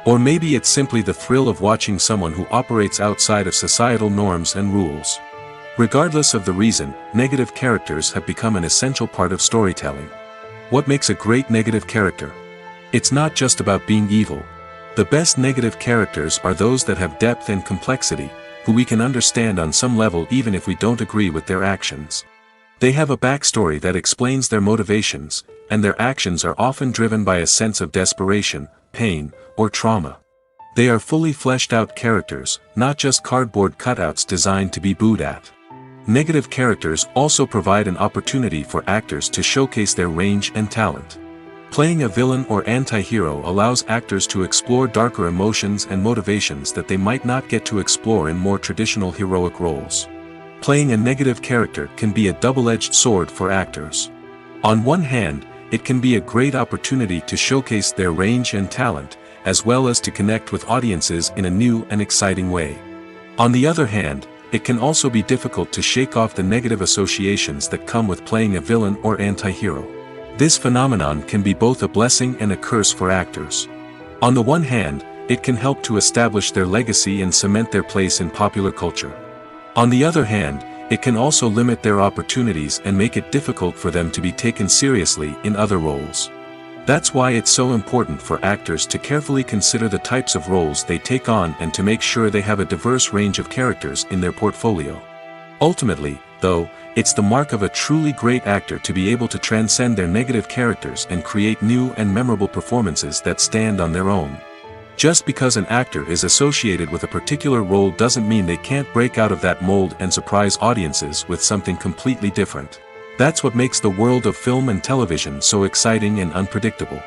Or maybe it's simply the thrill of watching someone who operates outside of societal norms and rules. Regardless of the reason, negative characters have become an essential part of storytelling. What makes a great negative character? It's not just about being evil. The best negative characters are those that have depth and complexity, who we can understand on some level even if we don't agree with their actions. They have a backstory that explains their motivations, and their actions are often driven by a sense of desperation, pain, or trauma. They are fully fleshed out characters, not just cardboard cutouts designed to be booed at. Negative characters also provide an opportunity for actors to showcase their range and talent. Playing a villain or anti-hero allows actors to explore darker emotions and motivations that they might not get to explore in more traditional heroic roles. Playing a negative character can be a double-edged sword for actors. On one hand, it can be a great opportunity to showcase their range and talent, as well as to connect with audiences in a new and exciting way. On the other hand, it can also be difficult to shake off the negative associations that come with playing a villain or anti-hero. This phenomenon can be both a blessing and a curse for actors. On the one hand, it can help to establish their legacy and cement their place in popular culture. On the other hand, it can also limit their opportunities and make it difficult for them to be taken seriously in other roles. That's why it's so important for actors to carefully consider the types of roles they take on and to make sure they have a diverse range of characters in their portfolio. Ultimately, though, it's the mark of a truly great actor to be able to transcend their negative characters and create new and memorable performances that stand on their own. Just because an actor is associated with a particular role doesn't mean they can't break out of that mold and surprise audiences with something completely different. That's what makes the world of film and television so exciting and unpredictable.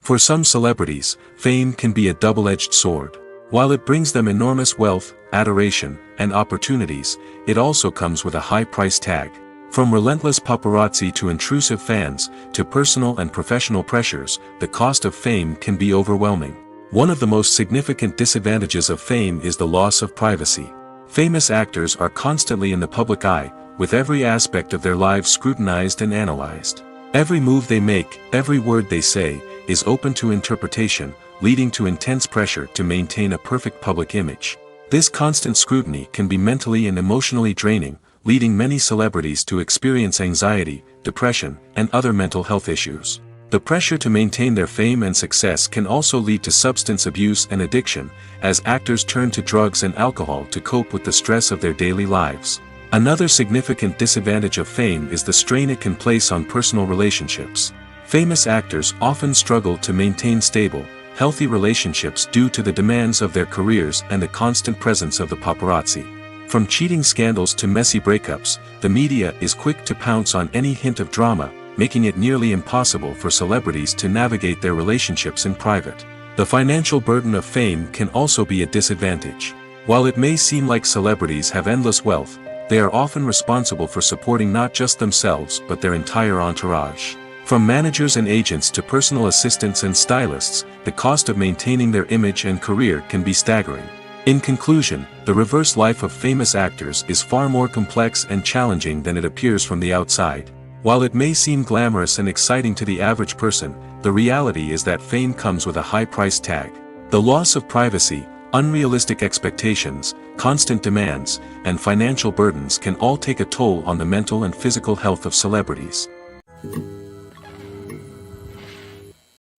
For some celebrities, fame can be a double-edged sword. While it brings them enormous wealth, adoration, and opportunities, it also comes with a high price tag. From relentless paparazzi to intrusive fans, to personal and professional pressures, the cost of fame can be overwhelming. One of the most significant disadvantages of fame is the loss of privacy. Famous actors are constantly in the public eye, with every aspect of their lives scrutinized and analyzed. Every move they make, every word they say, is open to interpretation, leading to intense pressure to maintain a perfect public image. This constant scrutiny can be mentally and emotionally draining, leading many celebrities to experience anxiety, depression, and other mental health issues. The pressure to maintain their fame and success can also lead to substance abuse and addiction, as actors turn to drugs and alcohol to cope with the stress of their daily lives. Another significant disadvantage of fame is the strain it can place on personal relationships. Famous actors often struggle to maintain stable, healthy relationships due to the demands of their careers and the constant presence of the paparazzi. From cheating scandals to messy breakups, the media is quick to pounce on any hint of drama, making it nearly impossible for celebrities to navigate their relationships in private. The financial burden of fame can also be a disadvantage. While it may seem like celebrities have endless wealth, they are often responsible for supporting not just themselves but their entire entourage. From managers and agents to personal assistants and stylists, the cost of maintaining their image and career can be staggering. In conclusion, the reverse life of famous actors is far more complex and challenging than it appears from the outside. While it may seem glamorous and exciting to the average person, the reality is that fame comes with a high price tag. The loss of privacy, unrealistic expectations, constant demands, and financial burdens can all take a toll on the mental and physical health of celebrities.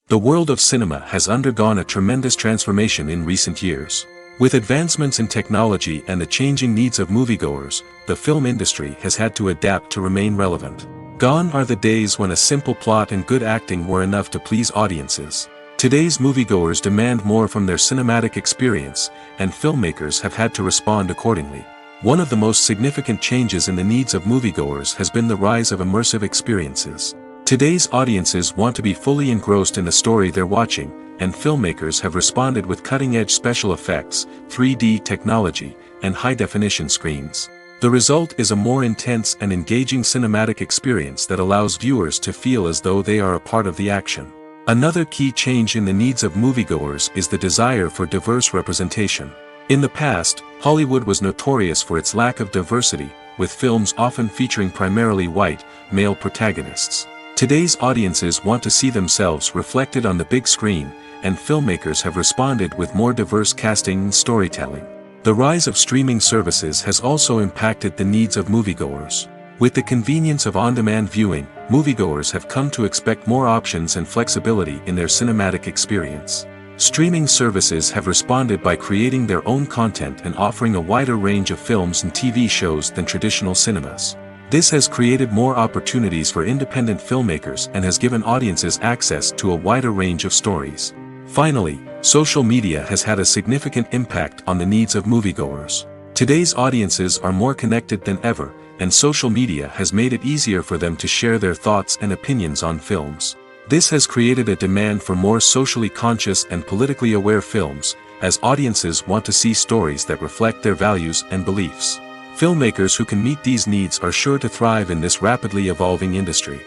The world of cinema has undergone a tremendous transformation in recent years. With advancements in technology and the changing needs of moviegoers, the film industry has had to adapt to remain relevant. Gone are the days when a simple plot and good acting were enough to please audiences. Today's moviegoers demand more from their cinematic experience, and filmmakers have had to respond accordingly. One of the most significant changes in the needs of moviegoers has been the rise of immersive experiences. Today's audiences want to be fully engrossed in the story they're watching, and filmmakers have responded with cutting-edge special effects, 3D technology, and high-definition screens. The result is a more intense and engaging cinematic experience that allows viewers to feel as though they are a part of the action. Another key change in the needs of moviegoers is the desire for diverse representation. In the past, Hollywood was notorious for its lack of diversity, with films often featuring primarily white, male protagonists. Today's audiences want to see themselves reflected on the big screen, and filmmakers have responded with more diverse casting and storytelling. The rise of streaming services has also impacted the needs of moviegoers. With the convenience of on-demand viewing, moviegoers have come to expect more options and flexibility in their cinematic experience. Streaming services have responded by creating their own content and offering a wider range of films and TV shows than traditional cinemas. This has created more opportunities for independent filmmakers and has given audiences access to a wider range of stories. Finally, social media has had a significant impact on the needs of moviegoers. Today's audiences are more connected than ever, and social media has made it easier for them to share their thoughts and opinions on films. This has created a demand for more socially conscious and politically aware films, as audiences want to see stories that reflect their values and beliefs. Filmmakers who can meet these needs are sure to thrive in this rapidly evolving industry.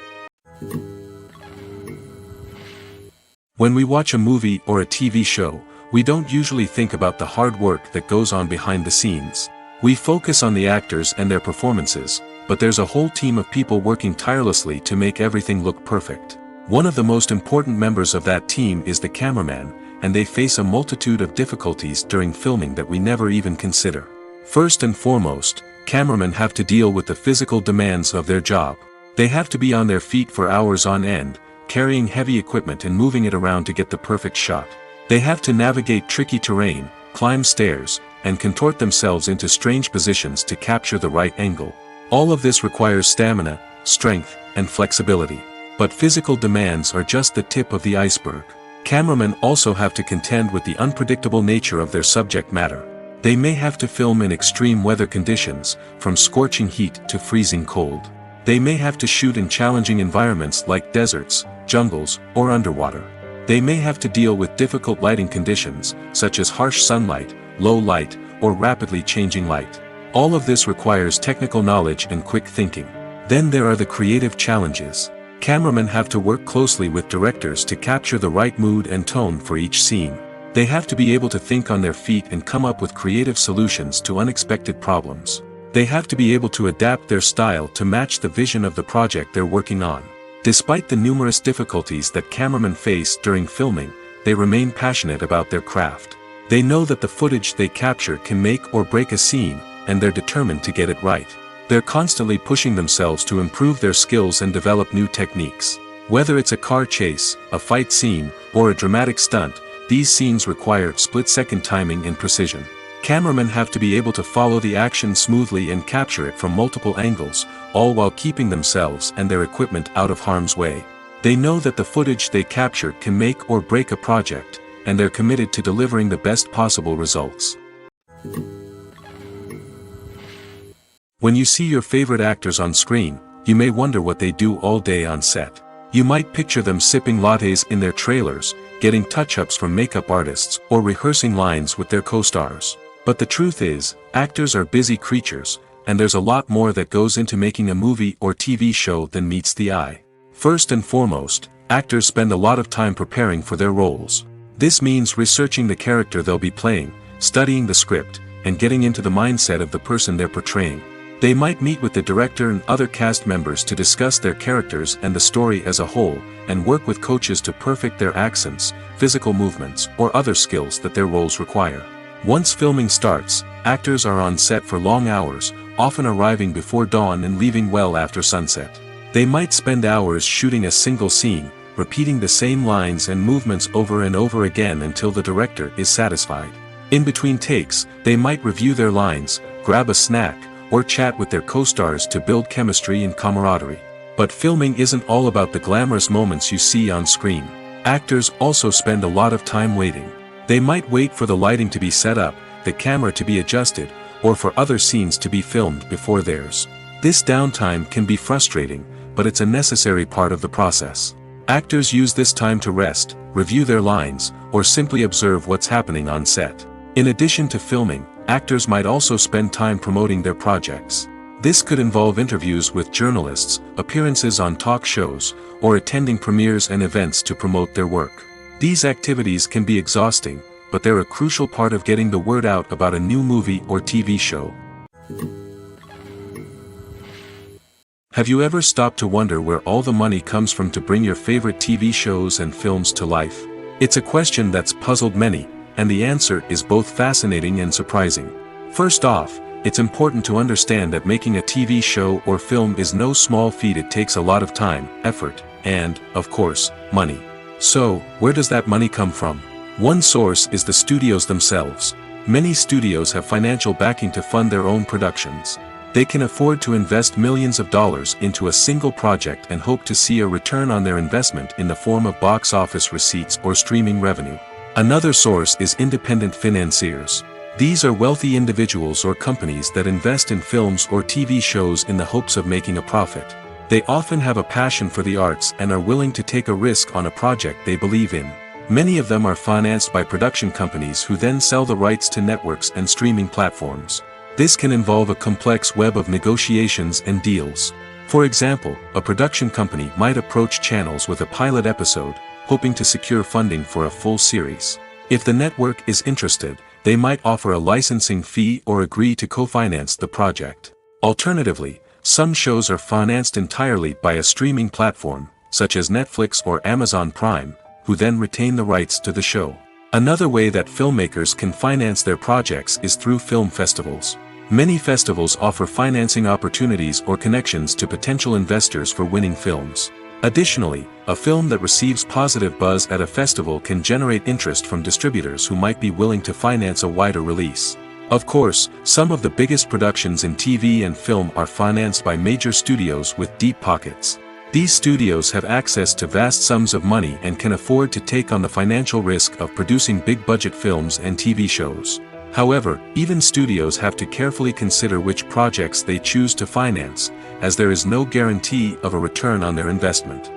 When we watch a movie or a TV show, we don't usually think about the hard work that goes on behind the scenes. We focus on the actors and their performances, but there's a whole team of people working tirelessly to make everything look perfect. One of the most important members of that team is the cameraman, and they face a multitude of difficulties during filming that we never even consider. First and foremost, cameramen have to deal with the physical demands of their job. They have to be on their feet for hours on end, carrying heavy equipment and moving it around to get the perfect shot. They have to navigate tricky terrain, climb stairs, and contort themselves into strange positions to capture the right angle. All of this requires stamina, strength, and flexibility. But physical demands are just the tip of the iceberg. Cameramen also have to contend with the unpredictable nature of their subject matter. They may have to film in extreme weather conditions, from scorching heat to freezing cold. They may have to shoot in challenging environments like deserts, jungles, or underwater. They may have to deal with difficult lighting conditions, such as harsh sunlight, low light, or rapidly changing light. All of this requires technical knowledge and quick thinking. Then there are the creative challenges. Cameramen have to work closely with directors to capture the right mood and tone for each scene. They have to be able to think on their feet and come up with creative solutions to unexpected problems. They have to be able to adapt their style to match the vision of the project they're working on. Despite the numerous difficulties that cameramen face during filming, they remain passionate about their craft. They know that the footage they capture can make or break a scene, and they're determined to get it right. They're constantly pushing themselves to improve their skills and develop new techniques. Whether it's a car chase, a fight scene, or a dramatic stunt, these scenes require split-second timing and precision. Cameramen have to be able to follow the action smoothly and capture it from multiple angles, all while keeping themselves and their equipment out of harm's way. They know that the footage they capture can make or break a project, and they're committed to delivering the best possible results. When you see your favorite actors on screen, you may wonder what they do all day on set. You might picture them sipping lattes in their trailers, getting touch-ups from makeup artists, or rehearsing lines with their co-stars. But the truth is, actors are busy creatures, and there's a lot more that goes into making a movie or TV show than meets the eye. First and foremost, actors spend a lot of time preparing for their roles. This means researching the character they'll be playing, studying the script, and getting into the mindset of the person they're portraying. They might meet with the director and other cast members to discuss their characters and the story as a whole, and work with coaches to perfect their accents, physical movements, or other skills that their roles require. Once filming starts, actors are on set for long hours, often arriving before dawn and leaving well after sunset. They might spend hours shooting a single scene, repeating the same lines and movements over and over again until the director is satisfied. In between takes, they might review their lines, grab a snack, or chat with their co-stars to build chemistry and camaraderie. But filming isn't all about the glamorous moments you see on screen. Actors also spend a lot of time waiting. They might wait for the lighting to be set up, the camera to be adjusted, or for other scenes to be filmed before theirs. This downtime can be frustrating, but it's a necessary part of the process. Actors use this time to rest, review their lines, or simply observe what's happening on set. In addition to filming, actors might also spend time promoting their projects. This could involve interviews with journalists, appearances on talk shows, or attending premieres and events to promote their work. These activities can be exhausting, but they're a crucial part of getting the word out about a new movie or TV show. Have you ever stopped to wonder where all the money comes from to bring your favorite TV shows and films to life? It's a question that's puzzled many, and the answer is both fascinating and surprising. First off, it's important to understand that making a TV show or film is no small feat. It takes a lot of time, effort, and, of course, money. So, where does that money come from? One source is the studios themselves. Many studios have financial backing to fund their own productions. They can afford to invest millions of dollars into a single project and hope to see a return on their investment in the form of box office receipts or streaming revenue. Another source is independent financiers. These are wealthy individuals or companies that invest in films or TV shows in the hopes of making a profit. They often have a passion for the arts and are willing to take a risk on a project they believe in. Many of them are financed by production companies who then sell the rights to networks and streaming platforms. This can involve a complex web of negotiations and deals. For example, a production company might approach channels with a pilot episode, hoping to secure funding for a full series. If the network is interested, they might offer a licensing fee or agree to co-finance the project. Alternatively, some shows are financed entirely by a streaming platform, such as Netflix or Amazon Prime, who then retain the rights to the show. Another way that filmmakers can finance their projects is through film festivals. Many festivals offer financing opportunities or connections to potential investors for winning films. Additionally, a film that receives positive buzz at a festival can generate interest from distributors who might be willing to finance a wider release. Of course, some of the biggest productions in TV and film are financed by major studios with deep pockets. These studios have access to vast sums of money and can afford to take on the financial risk of producing big-budget films and TV shows. However, even studios have to carefully consider which projects they choose to finance, as there is no guarantee of a return on their investment.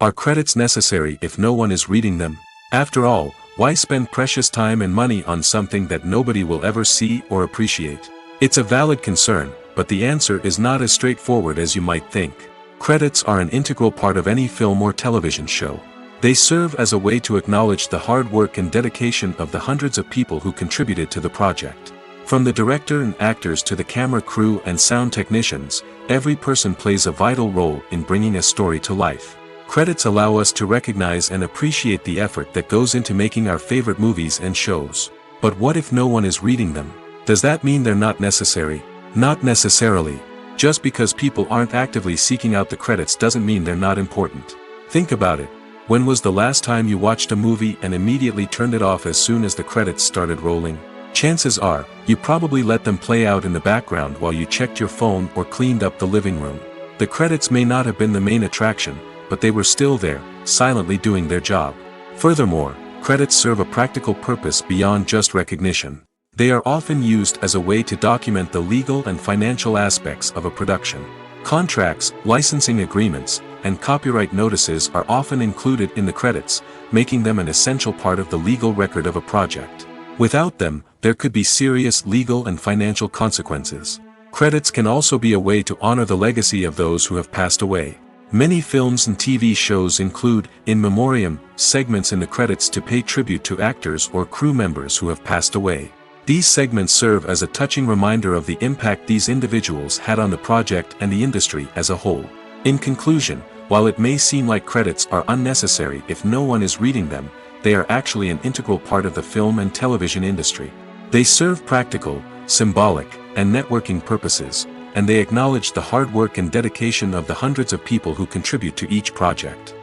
Are credits necessary if no one is reading them? After all, why spend precious time and money on something that nobody will ever see or appreciate? It's a valid concern, but the answer is not as straightforward as you might think. Credits are an integral part of any film or television show. They serve as a way to acknowledge the hard work and dedication of the hundreds of people who contributed to the project. From the director and actors to the camera crew and sound technicians, every person plays a vital role in bringing a story to life. Credits allow us to recognize and appreciate the effort that goes into making our favorite movies and shows. But what if no one is reading them? Does that mean they're not necessary? Not necessarily. Just because people aren't actively seeking out the credits doesn't mean they're not important. Think about it. When was the last time you watched a movie and immediately turned it off as soon as the credits started rolling? Chances are, you probably let them play out in the background while you checked your phone or cleaned up the living room. The credits may not have been the main attraction, but they were still there, silently doing their job. Furthermore, credits serve a practical purpose beyond just recognition. They are often used as a way to document the legal and financial aspects of a production. Contracts, licensing agreements, and copyright notices are often included in the credits, making them an essential part of the legal record of a project. Without them, there could be serious legal and financial consequences. Credits can also be a way to honor the legacy of those who have passed away. Many films and TV shows include, in memoriam, segments in the credits to pay tribute to actors or crew members who have passed away. These segments serve as a touching reminder of the impact these individuals had on the project and the industry as a whole. In conclusion, while it may seem like credits are unnecessary if no one is reading them, they are actually an integral part of the film and television industry. They serve practical, symbolic, and networking purposes, and they acknowledge the hard work and dedication of the hundreds of people who contribute to each project.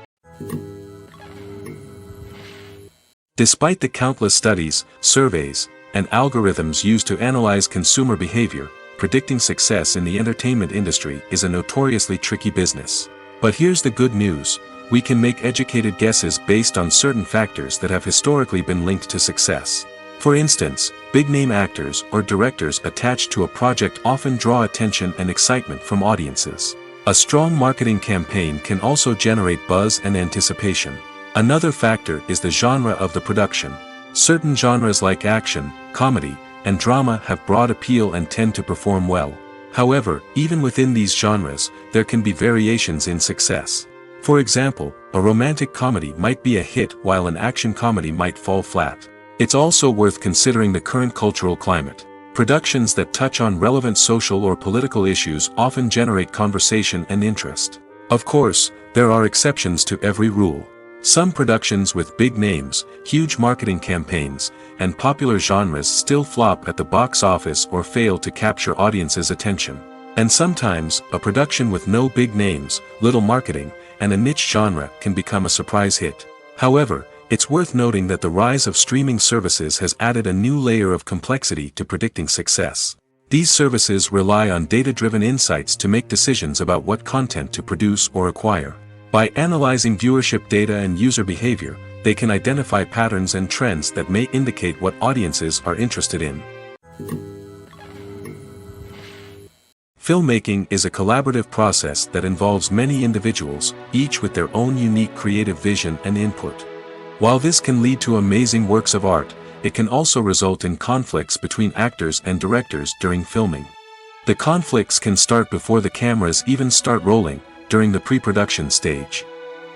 Despite the countless studies, surveys, and algorithms used to analyze consumer behavior, predicting success in the entertainment industry is a notoriously tricky business. But here's the good news: we can make educated guesses based on certain factors that have historically been linked to success. For instance, big-name actors or directors attached to a project often draw attention and excitement from audiences. A strong marketing campaign can also generate buzz and anticipation. Another factor is the genre of the production. Certain genres like action, comedy, and drama have broad appeal and tend to perform well. However, even within these genres, there can be variations in success. For example, a romantic comedy might be a hit while an action comedy might fall flat. It's also worth considering the current cultural climate. Productions that touch on relevant social or political issues often generate conversation and interest. Of course, there are exceptions to every rule. Some productions with big names, huge marketing campaigns, and popular genres still flop at the box office or fail to capture audiences' attention. And sometimes, a production with no big names, little marketing, and a niche genre can become a surprise hit. However, it's worth noting that the rise of streaming services has added a new layer of complexity to predicting success. These services rely on data-driven insights to make decisions about what content to produce or acquire. By analyzing viewership data and user behavior, they can identify patterns and trends that may indicate what audiences are interested in. Filmmaking is a collaborative process that involves many individuals, each with their own unique creative vision and input. While this can lead to amazing works of art, it can also result in conflicts between actors and directors during filming. The conflicts can start before the cameras even start rolling, during the pre-production stage.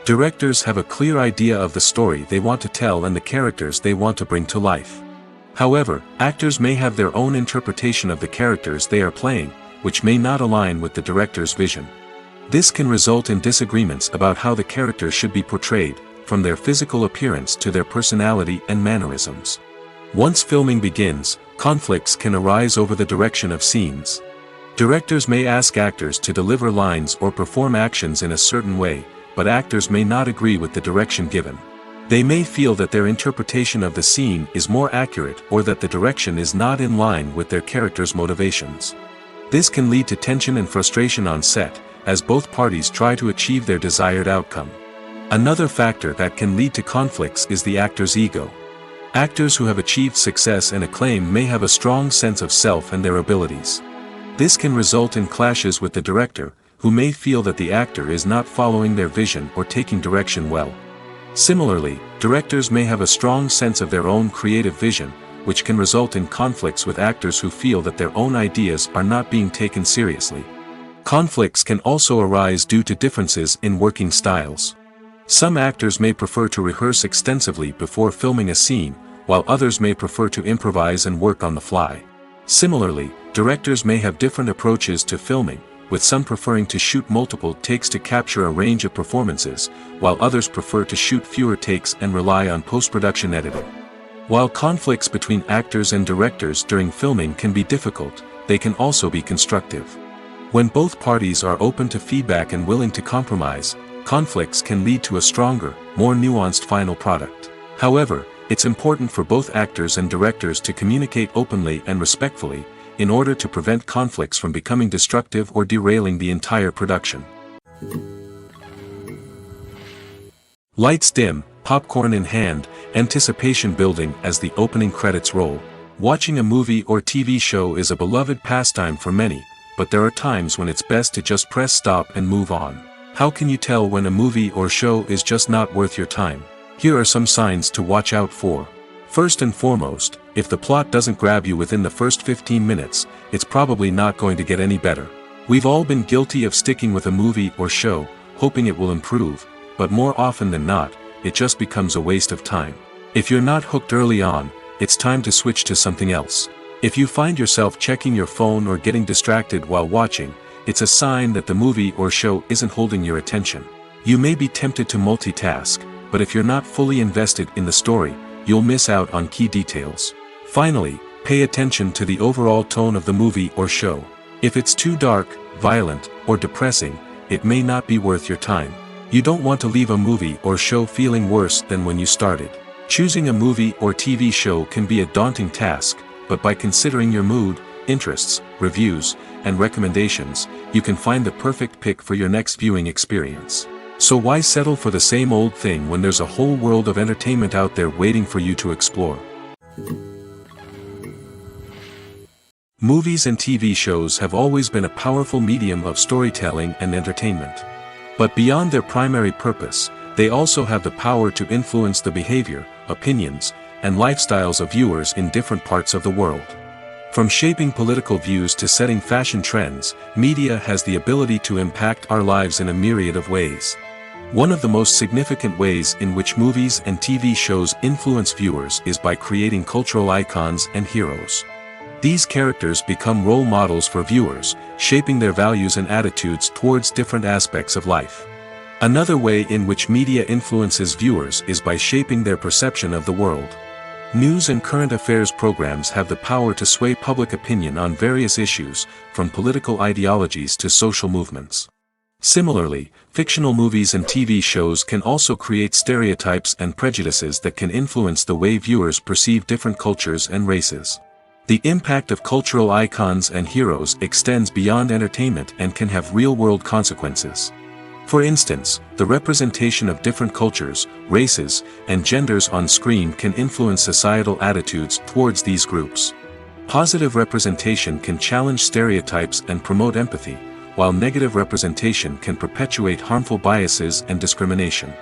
Directors have a clear idea of the story they want to tell and the characters they want to bring to life. However, actors may have their own interpretation of the characters they are playing, which may not align with the director's vision. This can result in disagreements about how the characters should be portrayed, from their physical appearance to their personality and mannerisms. Once filming begins, conflicts can arise over the direction of scenes. Directors may ask actors to deliver lines or perform actions in a certain way, but actors may not agree with the direction given. They may feel that their interpretation of the scene is more accurate or that the direction is not in line with their character's motivations. This can lead to tension and frustration on set, as both parties try to achieve their desired outcome. Another factor that can lead to conflicts is the actor's ego. Actors who have achieved success and acclaim may have a strong sense of self and their abilities. This can result in clashes with the director, who may feel that the actor is not following their vision or taking direction well. Similarly, directors may have a strong sense of their own creative vision, which can result in conflicts with actors who feel that their own ideas are not being taken seriously. Conflicts can also arise due to differences in working styles. Some actors may prefer to rehearse extensively before filming a scene, while others may prefer to improvise and work on the fly. Similarly, directors may have different approaches to filming, with some preferring to shoot multiple takes to capture a range of performances, while others prefer to shoot fewer takes and rely on post-production editing. While conflicts between actors and directors during filming can be difficult, they can also be constructive. When both parties are open to feedback and willing to compromise, conflicts can lead to a stronger, more nuanced final product. However, it's important for both actors and directors to communicate openly and respectfully, in order to prevent conflicts from becoming destructive or derailing the entire production. Lights dim, popcorn in hand, anticipation building as the opening credits roll. Watching a movie or TV show is a beloved pastime for many, but there are times when it's best to just press stop and move on. How can you tell when a movie or show is just not worth your time? Here are some signs to watch out for. First and foremost, if the plot doesn't grab you within the first 15 minutes, it's probably not going to get any better. We've all been guilty of sticking with a movie or show, hoping it will improve, but more often than not, it just becomes a waste of time. If you're not hooked early on, it's time to switch to something else. If you find yourself checking your phone or getting distracted while watching, it's a sign that the movie or show isn't holding your attention. You may be tempted to multitask, but if you're not fully invested in the story, you'll miss out on key details. Finally, pay attention to the overall tone of the movie or show. If it's too dark, violent, or depressing, it may not be worth your time. You don't want to leave a movie or show feeling worse than when you started. Choosing a movie or TV show can be a daunting task, but by considering your mood, interests, reviews, and recommendations, you can find the perfect pick for your next viewing experience. So why settle for the same old thing when there's a whole world of entertainment out there waiting for you to explore? Movies and TV shows have always been a powerful medium of storytelling and entertainment. But beyond their primary purpose, they also have the power to influence the behavior, opinions, and lifestyles of viewers in different parts of the world. From shaping political views to setting fashion trends, media has the ability to impact our lives in a myriad of ways. One of the most significant ways in which movies and TV shows influence viewers is by creating cultural icons and heroes. These characters become role models for viewers, shaping their values and attitudes towards different aspects of life. Another way in which media influences viewers is by shaping their perception of the world. News and current affairs programs have the power to sway public opinion on various issues, from political ideologies to social movements. Similarly, fictional movies and TV shows can also create stereotypes and prejudices that can influence the way viewers perceive different cultures and races. The impact of cultural icons and heroes extends beyond entertainment and can have real-world consequences. For instance, the representation of different cultures, races, and genders on screen can influence societal attitudes towards these groups. Positive representation can challenge stereotypes and promote empathy, while negative representation can perpetuate harmful biases and discrimination.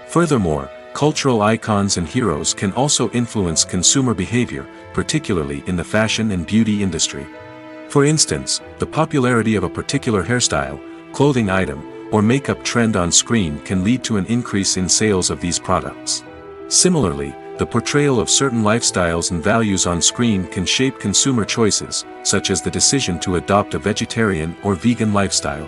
Furthermore, cultural icons and heroes can also influence consumer behavior, particularly in the fashion and beauty industry. For instance, the popularity of a particular hairstyle, clothing item, or makeup trend on screen can lead to an increase in sales of these products. Similarly, the portrayal of certain lifestyles and values on screen can shape consumer choices, such as the decision to adopt a vegetarian or vegan lifestyle.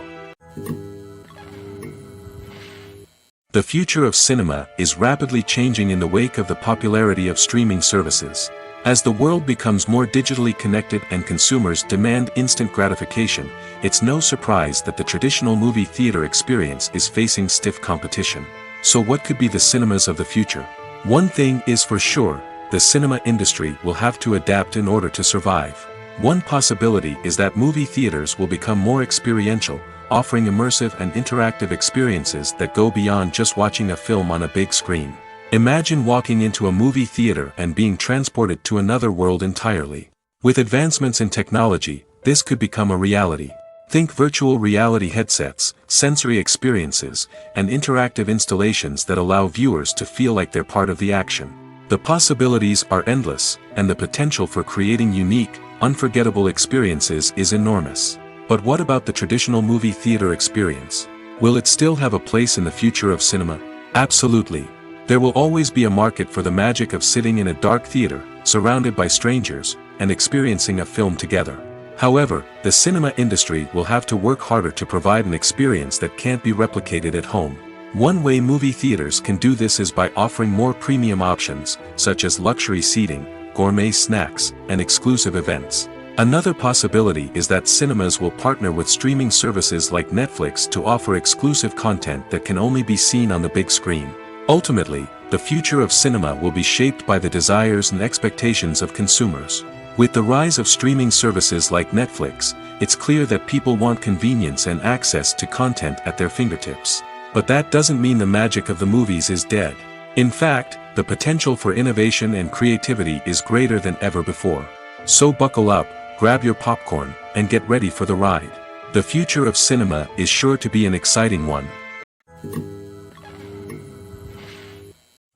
The future of cinema is rapidly changing in the wake of the popularity of streaming services. As the world becomes more digitally connected and consumers demand instant gratification, it's no surprise that the traditional movie theater experience is facing stiff competition. So what could be the cinemas of the future? One thing is for sure, the cinema industry will have to adapt in order to survive. One possibility is that movie theaters will become more experiential, offering immersive and interactive experiences that go beyond just watching a film on a big screen. Imagine walking into a movie theater and being transported to another world entirely. With advancements in technology, this could become a reality. Think virtual reality headsets, sensory experiences, and interactive installations that allow viewers to feel like they're part of the action. The possibilities are endless, and the potential for creating unique, unforgettable experiences is enormous. But what about the traditional movie theater experience? Will it still have a place in the future of cinema? Absolutely. There will always be a market for the magic of sitting in a dark theater, surrounded by strangers, and experiencing a film together. However, the cinema industry will have to work harder to provide an experience that can't be replicated at home. One way movie theaters can do this is by offering more premium options, such as luxury seating, gourmet snacks, and exclusive events. Another possibility is that cinemas will partner with streaming services like Netflix to offer exclusive content that can only be seen on the big screen. Ultimately, the future of cinema will be shaped by the desires and expectations of consumers. With the rise of streaming services like Netflix, it's clear that people want convenience and access to content at their fingertips. But that doesn't mean the magic of the movies is dead. In fact, the potential for innovation and creativity is greater than ever before. So buckle up, grab your popcorn, and get ready for the ride. The future of cinema is sure to be an exciting one.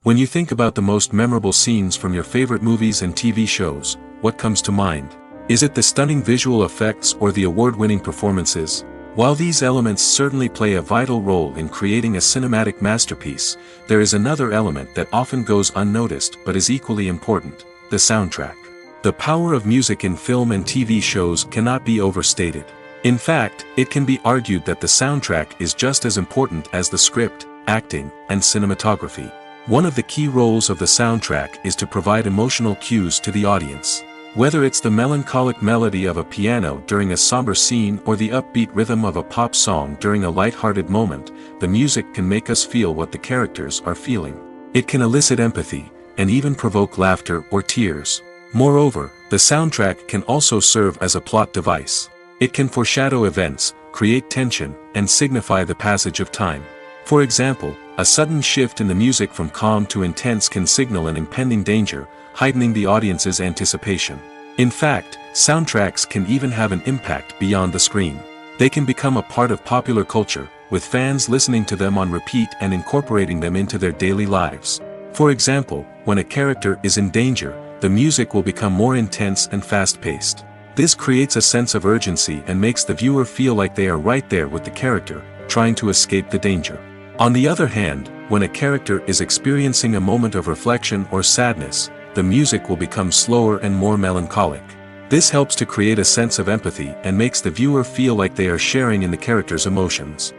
When you think about the most memorable scenes from your favorite movies and TV shows, what comes to mind? Is it the stunning visual effects or the award-winning performances? While these elements certainly play a vital role in creating a cinematic masterpiece, there is another element that often goes unnoticed but is equally important: the soundtrack. The power of music in film and TV shows cannot be overstated. In fact, it can be argued that the soundtrack is just as important as the script, acting, and cinematography. One of the key roles of the soundtrack is to provide emotional cues to the audience. Whether it's the melancholic melody of a piano during a somber scene or the upbeat rhythm of a pop song during a light-hearted moment, the music can make us feel what the characters are feeling. It can elicit empathy, and even provoke laughter or tears. Moreover, the soundtrack can also serve as a plot device. It can foreshadow events, create tension, and signify the passage of time. For example, a sudden shift in the music from calm to intense can signal an impending danger, heightening the audience's anticipation. In fact, soundtracks can even have an impact beyond the screen. They can become a part of popular culture, with fans listening to them on repeat and incorporating them into their daily lives. For example, when a character is in danger, the music will become more intense and fast-paced. This creates a sense of urgency and makes the viewer feel like they are right there with the character, trying to escape the danger. On the other hand, when a character is experiencing a moment of reflection or sadness, the music will become slower and more melancholic. This helps to create a sense of empathy and makes the viewer feel like they are sharing in the character's emotions.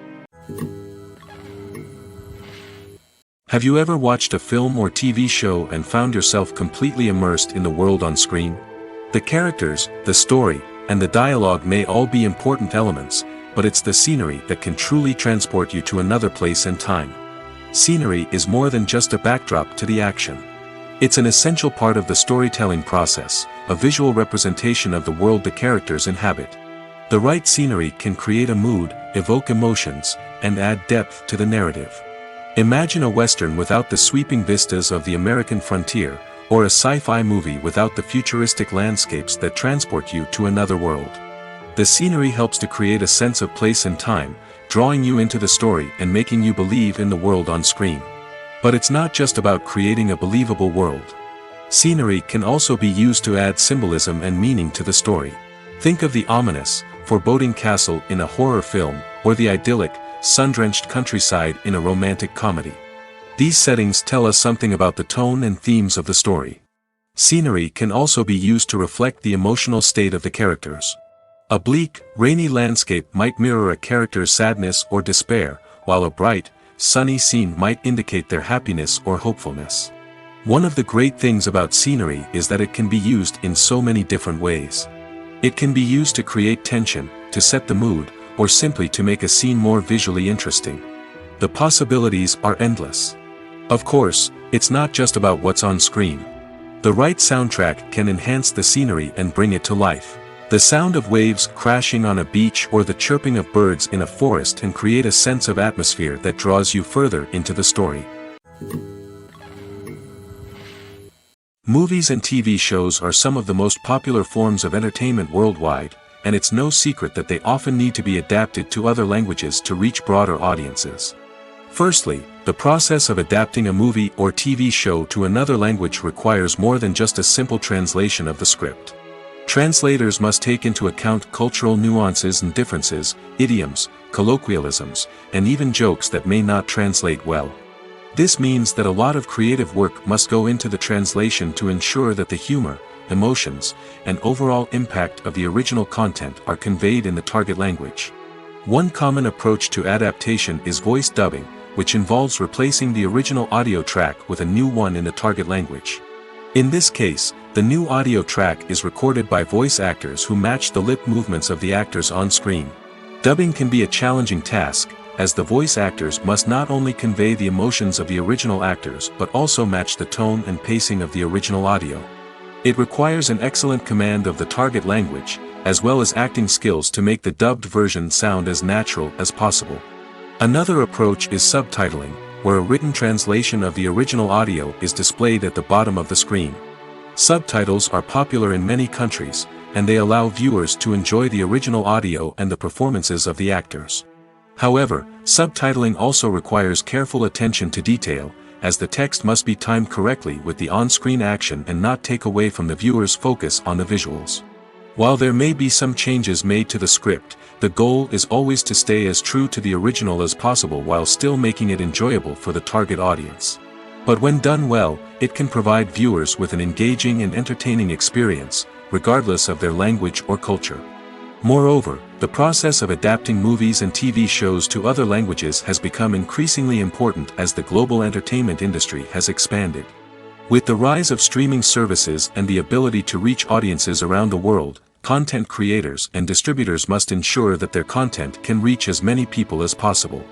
Have you ever watched a film or TV show and found yourself completely immersed in the world on screen? The characters, the story, and the dialogue may all be important elements, but it's the scenery that can truly transport you to another place and time. Scenery is more than just a backdrop to the action. It's an essential part of the storytelling process, a visual representation of the world the characters inhabit. The right scenery can create a mood, evoke emotions, and add depth to the narrative. Imagine a Western without the sweeping vistas of the American frontier, or a sci-fi movie without the futuristic landscapes that transport you to another world. The scenery helps to create a sense of place and time, drawing you into the story and making you believe in the world on screen. But it's not just about creating a believable world. Scenery can also be used to add symbolism and meaning to the story. Think of the ominous, foreboding castle in a horror film, or the idyllic, sun-drenched countryside in a romantic comedy. These settings tell us something about the tone and themes of the story. Scenery can also be used to reflect the emotional state of the characters. A bleak, rainy landscape might mirror a character's sadness or despair, while a bright, sunny scene might indicate their happiness or hopefulness. One of the great things about scenery is that it can be used in so many different ways. It can be used to create tension, to set the mood, or simply to make a scene more visually interesting. The possibilities are endless. Of course, it's not just about what's on screen. The right soundtrack can enhance the scenery and bring it to life. The sound of waves crashing on a beach or the chirping of birds in a forest can create a sense of atmosphere that draws you further into the story. Movies and TV shows are some of the most popular forms of entertainment worldwide, and it's no secret that they often need to be adapted to other languages to reach broader audiences. Firstly, the process of adapting a movie or TV show to another language requires more than just a simple translation of the script. Translators must take into account cultural nuances and differences, idioms, colloquialisms, and even jokes that may not translate well. This means that a lot of creative work must go into the translation to ensure that the humor, emotions, and overall impact of the original content are conveyed in the target language. One common approach to adaptation is voice dubbing, which involves replacing the original audio track with a new one in the target language. In this case, the new audio track is recorded by voice actors who match the lip movements of the actors on screen. Dubbing can be a challenging task, as the voice actors must not only convey the emotions of the original actors but also match the tone and pacing of the original audio. It requires an excellent command of the target language, as well as acting skills to make the dubbed version sound as natural as possible. Another approach is subtitling, where a written translation of the original audio is displayed at the bottom of the screen. Subtitles are popular in many countries, and they allow viewers to enjoy the original audio and the performances of the actors. However, subtitling also requires careful attention to detail, as the text must be timed correctly with the on-screen action and not take away from the viewer's focus on the visuals. While there may be some changes made to the script, the goal is always to stay as true to the original as possible while still making it enjoyable for the target audience. But when done well, it can provide viewers with an engaging and entertaining experience, regardless of their language or culture. Moreover, the process of adapting movies and TV shows to other languages has become increasingly important as the global entertainment industry has expanded. With the rise of streaming services and the ability to reach audiences around the world, content creators and distributors must ensure that their content can reach as many people as possible.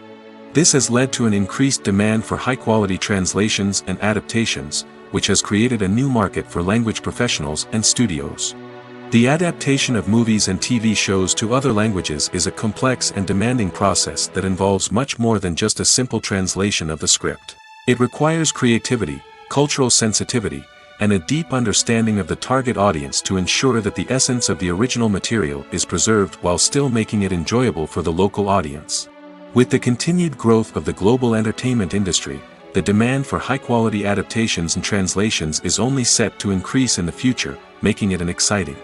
This has led to an increased demand for high-quality translations and adaptations, which has created a new market for language professionals and studios. The adaptation of movies and TV shows to other languages is a complex and demanding process that involves much more than just a simple translation of the script. It requires creativity, cultural sensitivity, and a deep understanding of the target audience to ensure that the essence of the original material is preserved while still making it enjoyable for the local audience. With the continued growth of the global entertainment industry, the demand for high-quality adaptations and translations is only set to increase in the future, making it an exciting.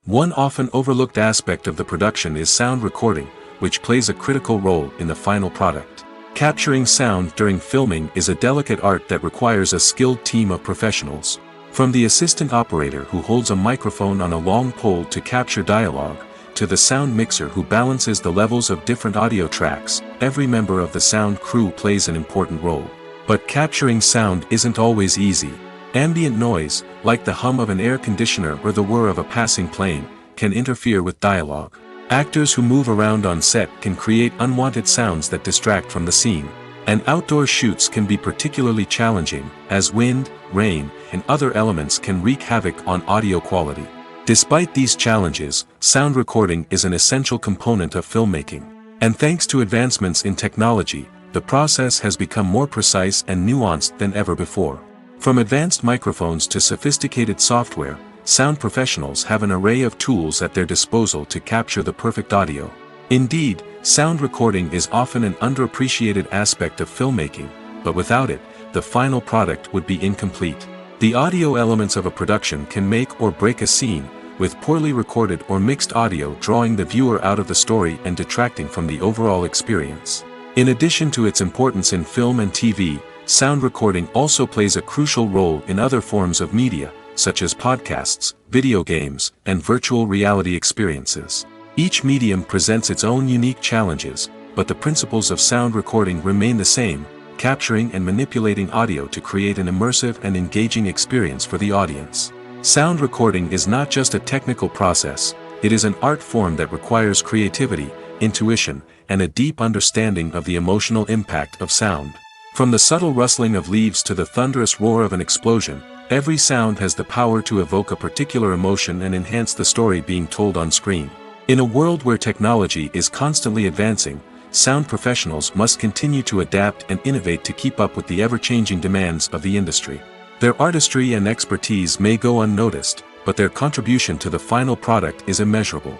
One often overlooked aspect of the production is sound recording, which plays a critical role in the final product. Capturing sound during filming is a delicate art that requires a skilled team of professionals. From the assistant operator who holds a microphone on a long pole to capture dialogue, to the sound mixer who balances the levels of different audio tracks, every member of the sound crew plays an important role. But capturing sound isn't always easy. Ambient noise, like the hum of an air conditioner or the whir of a passing plane, can interfere with dialogue. Actors who move around on set can create unwanted sounds that distract from the scene. And outdoor shoots can be particularly challenging, as wind, rain, and other elements can wreak havoc on audio quality. Despite these challenges, sound recording is an essential component of filmmaking. And thanks to advancements in technology, the process has become more precise and nuanced than ever before. From advanced microphones to sophisticated software, sound professionals have an array of tools at their disposal to capture the perfect audio. Indeed, sound recording is often an underappreciated aspect of filmmaking, but without it, the final product would be incomplete. The audio elements of a production can make or break a scene, with poorly recorded or mixed audio drawing the viewer out of the story and detracting from the overall experience. In addition to its importance in film and TV, sound recording also plays a crucial role in other forms of media, such as podcasts, video games, and virtual reality experiences. Each medium presents its own unique challenges, but the principles of sound recording remain the same, capturing and manipulating audio to create an immersive and engaging experience for the audience. Sound recording is not just a technical process, it is an art form that requires creativity, intuition, and a deep understanding of the emotional impact of sound. From the subtle rustling of leaves to the thunderous roar of an explosion, every sound has the power to evoke a particular emotion and enhance the story being told on screen. In a world where technology is constantly advancing, sound professionals must continue to adapt and innovate to keep up with the ever-changing demands of the industry. Their artistry and expertise may go unnoticed, but their contribution to the final product is immeasurable.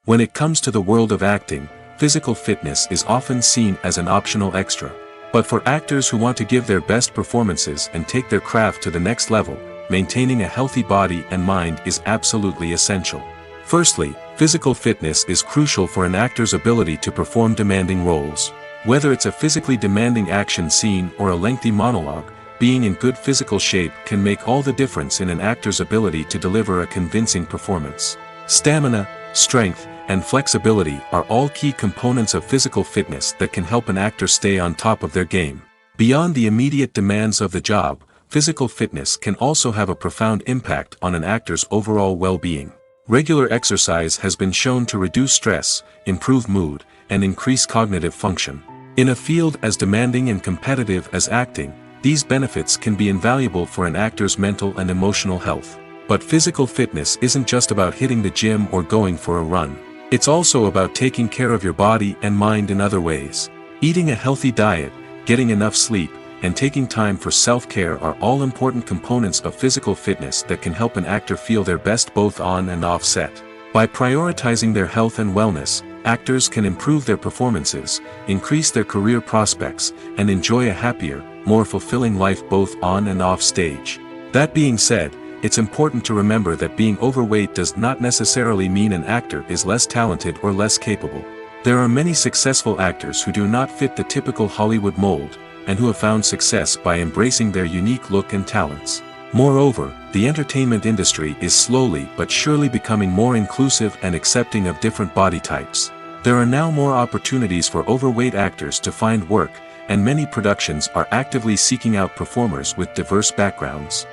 When it comes to the world of acting, physical fitness is often seen as an optional extra. But for actors who want to give their best performances and take their craft to the next level, maintaining a healthy body and mind is absolutely essential. Firstly, physical fitness is crucial for an actor's ability to perform demanding roles. Whether it's a physically demanding action scene or a lengthy monologue, being in good physical shape can make all the difference in an actor's ability to deliver a convincing performance. Stamina, strength, and flexibility are all key components of physical fitness that can help an actor stay on top of their game. Beyond the immediate demands of the job, physical fitness can also have a profound impact on an actor's overall well-being. Regular exercise has been shown to reduce stress, improve mood, and increase cognitive function. In a field as demanding and competitive as acting, these benefits can be invaluable for an actor's mental and emotional health. But physical fitness isn't just about hitting the gym or going for a run. It's also about taking care of your body and mind in other ways. Eating a healthy diet, getting enough sleep, and taking time for self-care are all important components of physical fitness that can help an actor feel their best both on and off set. By prioritizing their health and wellness, actors can improve their performances, increase their career prospects, and enjoy a happier, more fulfilling life both on and off stage. That being said, it's important to remember that being overweight does not necessarily mean an actor is less talented or less capable. There are many successful actors who do not fit the typical Hollywood mold, and who have found success by embracing their unique look and talents. Moreover, the entertainment industry is slowly but surely becoming more inclusive and accepting of different body types. There are now more opportunities for overweight actors to find work, and many productions are actively seeking out performers with diverse backgrounds.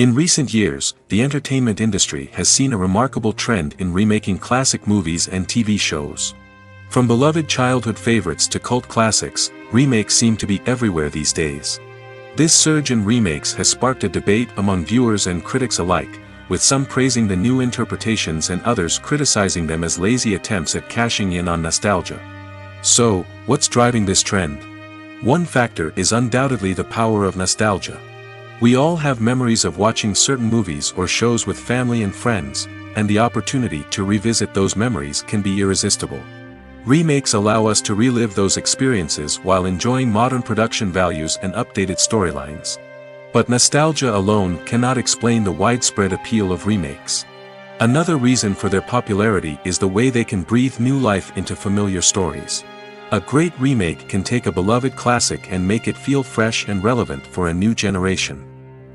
In recent years, the entertainment industry has seen a remarkable trend in remaking classic movies and TV shows. From beloved childhood favorites to cult classics, remakes seem to be everywhere these days. This surge in remakes has sparked a debate among viewers and critics alike, with some praising the new interpretations and others criticizing them as lazy attempts at cashing in on nostalgia. So, what's driving this trend? One factor is undoubtedly the power of nostalgia. We all have memories of watching certain movies or shows with family and friends, and the opportunity to revisit those memories can be irresistible. Remakes allow us to relive those experiences while enjoying modern production values and updated storylines. But nostalgia alone cannot explain the widespread appeal of remakes. Another reason for their popularity is the way they can breathe new life into familiar stories. A great remake can take a beloved classic and make it feel fresh and relevant for a new generation.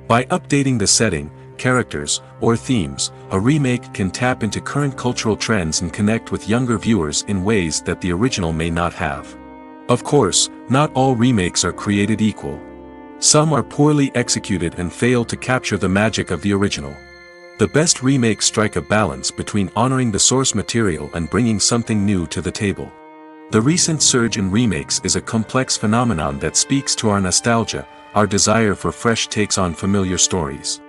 By updating the setting, characters, or themes, a remake can tap into current cultural trends and connect with younger viewers in ways that the original may not have. Of course, not all remakes are created equal. Some are poorly executed and fail to capture the magic of the original. The best remakes strike a balance between honoring the source material and bringing something new to the table. The recent surge in remakes is a complex phenomenon that speaks to our nostalgia, our desire for fresh takes on familiar stories.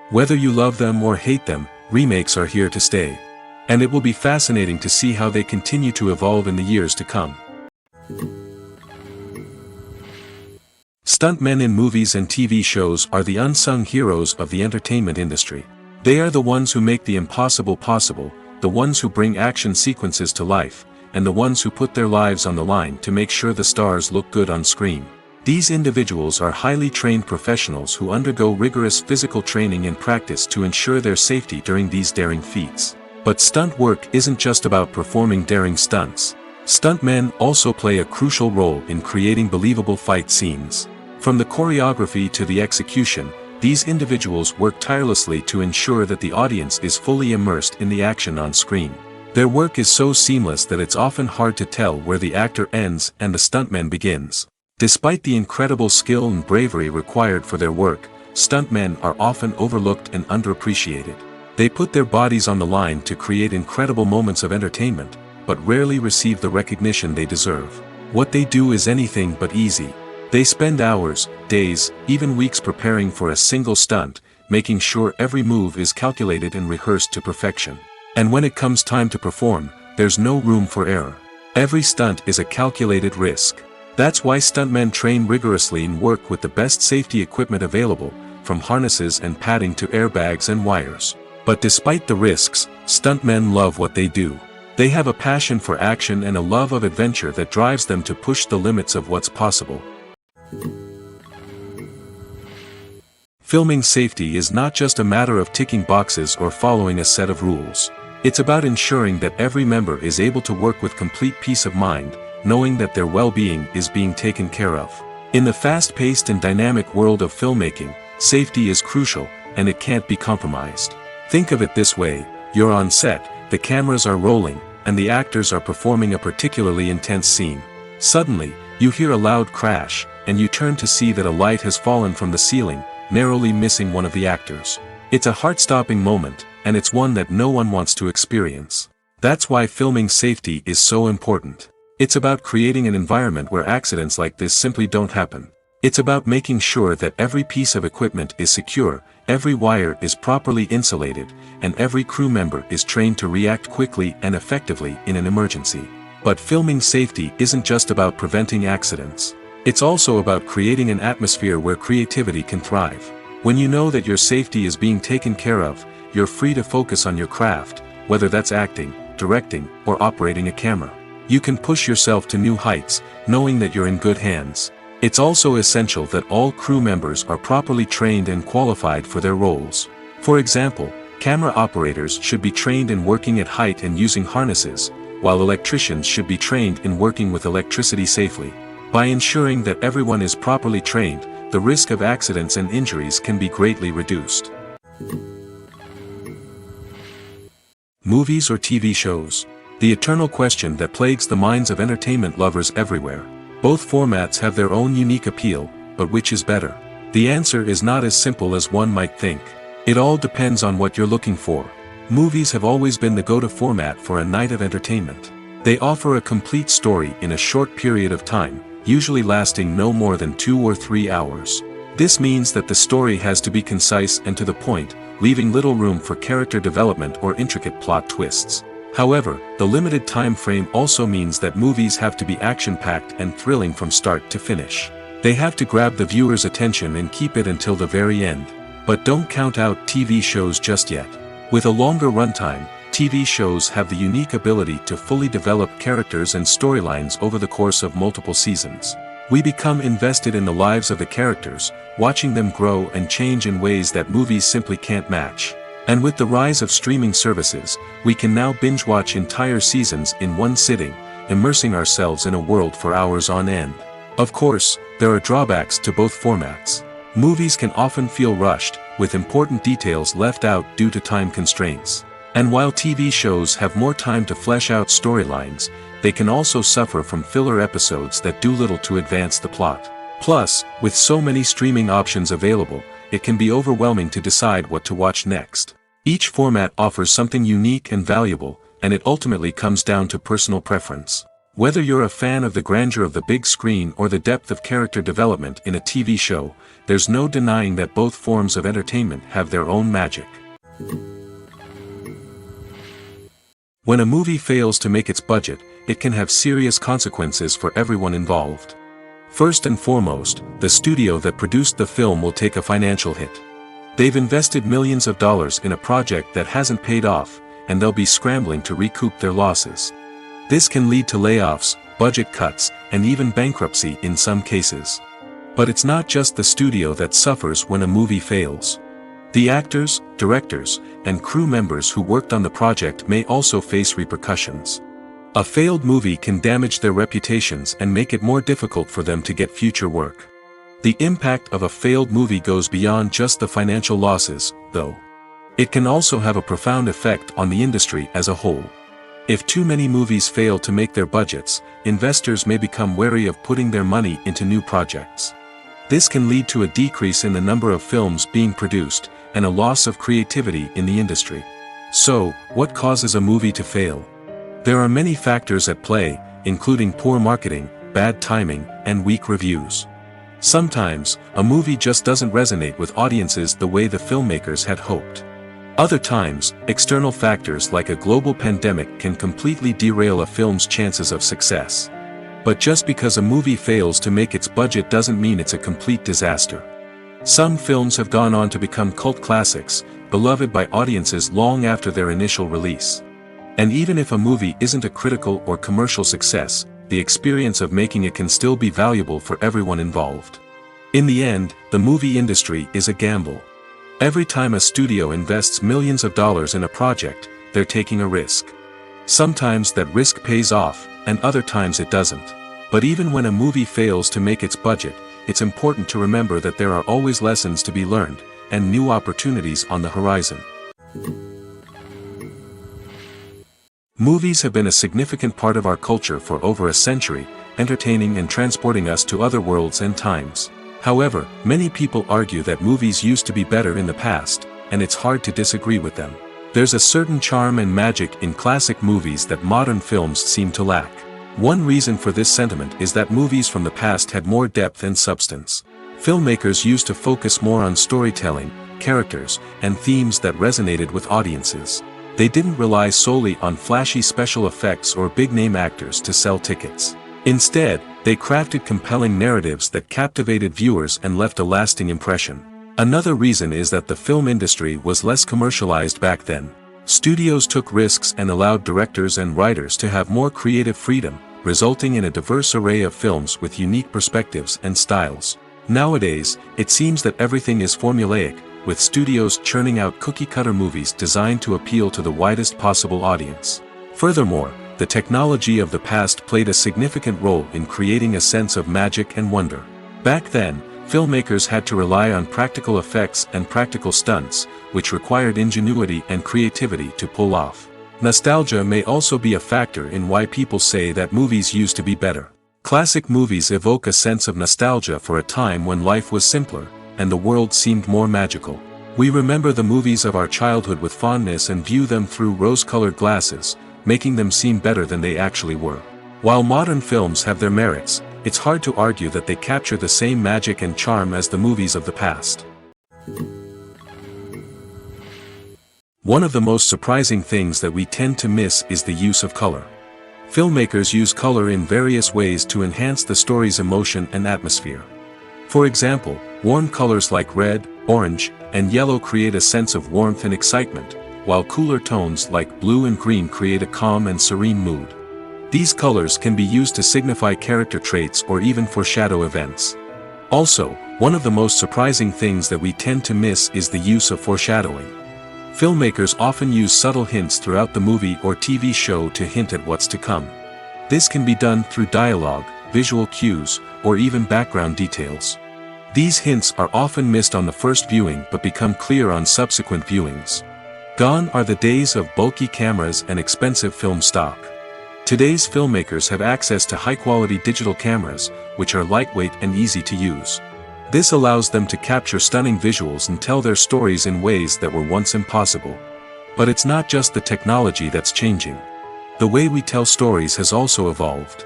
Whether you love them or hate them, remakes are here to stay. And it will be fascinating to see how they continue to evolve in the years to come. Stuntmen in movies and TV shows are the unsung heroes of the entertainment industry. They are the ones who make the impossible possible, the ones who bring action sequences to life, and the ones who put their lives on the line to make sure the stars look good on screen. These individuals are highly trained professionals who undergo rigorous physical training and practice to ensure their safety during these daring feats. But stunt work isn't just about performing daring stunts. Stuntmen also play a crucial role in creating believable fight scenes. From the choreography to the execution, these individuals work tirelessly to ensure that the audience is fully immersed in the action on screen. Their work is so seamless that it's often hard to tell where the actor ends and the stuntman begins. Despite the incredible skill and bravery required for their work, stuntmen are often overlooked and underappreciated. They put their bodies on the line to create incredible moments of entertainment, but rarely receive the recognition they deserve. What they do is anything but easy. They spend hours, days, even weeks preparing for a single stunt, making sure every move is calculated and rehearsed to perfection. And when it comes time to perform, there's no room for error. Every stunt is a calculated risk. That's why stuntmen train rigorously and work with the best safety equipment available, from harnesses and padding to airbags and wires. But despite the risks, stuntmen love what they do. They have a passion for action and a love of adventure that drives them to push the limits of what's possible. Filming safety is not just a matter of ticking boxes or following a set of rules. It's about ensuring that every member is able to work with complete peace of mind, knowing that their well-being is being taken care of. In the fast-paced and dynamic world of filmmaking, safety is crucial, and it can't be compromised. Think of it this way: you're on set, the cameras are rolling, and the actors are performing a particularly intense scene. Suddenly, you hear a loud crash, and you turn to see that a light has fallen from the ceiling, narrowly missing one of the actors. It's a heart-stopping moment, and it's one that no one wants to experience. That's why filming safety is so important. It's about creating an environment where accidents like this simply don't happen. It's about making sure that every piece of equipment is secure, every wire is properly insulated, and every crew member is trained to react quickly and effectively in an emergency. But filming safety isn't just about preventing accidents. It's also about creating an atmosphere where creativity can thrive. When you know that your safety is being taken care of, you're free to focus on your craft, whether that's acting, directing, or operating a camera. You can push yourself to new heights, knowing that you're in good hands. It's also essential that all crew members are properly trained and qualified for their roles. For example, camera operators should be trained in working at height and using harnesses, while electricians should be trained in working with electricity safely. By ensuring that everyone is properly trained, the risk of accidents and injuries can be greatly reduced. Movies or TV shows? The eternal question that plagues the minds of entertainment lovers everywhere. Both formats have their own unique appeal, but which is better? The answer is not as simple as one might think. It all depends on what you're looking for. Movies have always been the go-to format for a night of entertainment. They offer a complete story in a short period of time, usually lasting no more than 2 or 3 hours. This means that the story has to be concise and to the point, leaving little room for character development or intricate plot twists. However, the limited time frame also means that movies have to be action-packed and thrilling from start to finish. They have to grab the viewer's attention and keep it until the very end. But don't count out TV shows just yet. With a longer runtime, TV shows have the unique ability to fully develop characters and storylines over the course of multiple seasons. We become invested in the lives of the characters, watching them grow and change in ways that movies simply can't match. And with the rise of streaming services, we can now binge-watch entire seasons in one sitting, immersing ourselves in a world for hours on end. Of course, there are drawbacks to both formats. Movies can often feel rushed, with important details left out due to time constraints. And while TV shows have more time to flesh out storylines, they can also suffer from filler episodes that do little to advance the plot. Plus, with so many streaming options available, it can be overwhelming to decide what to watch next. Each format offers something unique and valuable, and it ultimately comes down to personal preference. Whether you're a fan of the grandeur of the big screen or the depth of character development in a TV show, there's no denying that both forms of entertainment have their own magic. When a movie fails to make its budget, it can have serious consequences for everyone involved. First and foremost, the studio that produced the film will take a financial hit. They've invested millions of dollars in a project that hasn't paid off, and they'll be scrambling to recoup their losses. This can lead to layoffs, budget cuts, and even bankruptcy in some cases. But it's not just the studio that suffers when a movie fails. The actors, directors, and crew members who worked on the project may also face repercussions. A failed movie can damage their reputations and make it more difficult for them to get future work. The impact of a failed movie goes beyond just the financial losses, though. It can also have a profound effect on the industry as a whole. If too many movies fail to make their budgets, investors may become wary of putting their money into new projects. This can lead to a decrease in the number of films being produced, and a loss of creativity in the industry. So, what causes a movie to fail? There are many factors at play, including poor marketing, bad timing, and weak reviews. Sometimes, a movie just doesn't resonate with audiences the way the filmmakers had hoped. Other times, external factors like a global pandemic can completely derail a film's chances of success. But just because a movie fails to make its budget doesn't mean it's a complete disaster. Some films have gone on to become cult classics, beloved by audiences long after their initial release. And even if a movie isn't a critical or commercial success, the experience of making it can still be valuable for everyone involved. In the end, the movie industry is a gamble. Every time a studio invests millions of dollars in a project, they're taking a risk. Sometimes that risk pays off, and other times it doesn't. But even when a movie fails to make its budget, it's important to remember that there are always lessons to be learned, and new opportunities on the horizon. Movies have been a significant part of our culture for over a century, entertaining and transporting us to other worlds and times. However, many people argue that movies used to be better in the past, and it's hard to disagree with them. There's a certain charm and magic in classic movies that modern films seem to lack. One reason for this sentiment is that movies from the past had more depth and substance. Filmmakers used to focus more on storytelling, characters, and themes that resonated with audiences. They didn't rely solely on flashy special effects or big-name actors to sell tickets. Instead, they crafted compelling narratives that captivated viewers and left a lasting impression. Another reason is that the film industry was less commercialized back then. Studios took risks and allowed directors and writers to have more creative freedom, resulting in a diverse array of films with unique perspectives and styles. Nowadays, it seems that everything is formulaic, with studios churning out cookie-cutter movies designed to appeal to the widest possible audience. Furthermore, the technology of the past played a significant role in creating a sense of magic and wonder. Back then, filmmakers had to rely on practical effects and practical stunts, which required ingenuity and creativity to pull off. Nostalgia may also be a factor in why people say that movies used to be better. Classic movies evoke a sense of nostalgia for a time when life was simpler, and the world seemed more magical. We remember the movies of our childhood with fondness and view them through rose-colored glasses, making them seem better than they actually were. While modern films have their merits, it's hard to argue that they capture the same magic and charm as the movies of the past. One of the most surprising things that we tend to miss is the use of color. Filmmakers use color in various ways to enhance the story's emotion and atmosphere. For example, warm colors like red, orange, and yellow create a sense of warmth and excitement, while cooler tones like blue and green create a calm and serene mood. These colors can be used to signify character traits or even foreshadow events. Also, one of the most surprising things that we tend to miss is the use of foreshadowing. Filmmakers often use subtle hints throughout the movie or TV show to hint at what's to come. This can be done through dialogue, visual cues, or even background details. These hints are often missed on the first viewing but become clear on subsequent viewings. Gone are the days of bulky cameras and expensive film stock. Today's filmmakers have access to high-quality digital cameras, which are lightweight and easy to use. This allows them to capture stunning visuals and tell their stories in ways that were once impossible. But it's not just the technology that's changing. The way we tell stories has also evolved.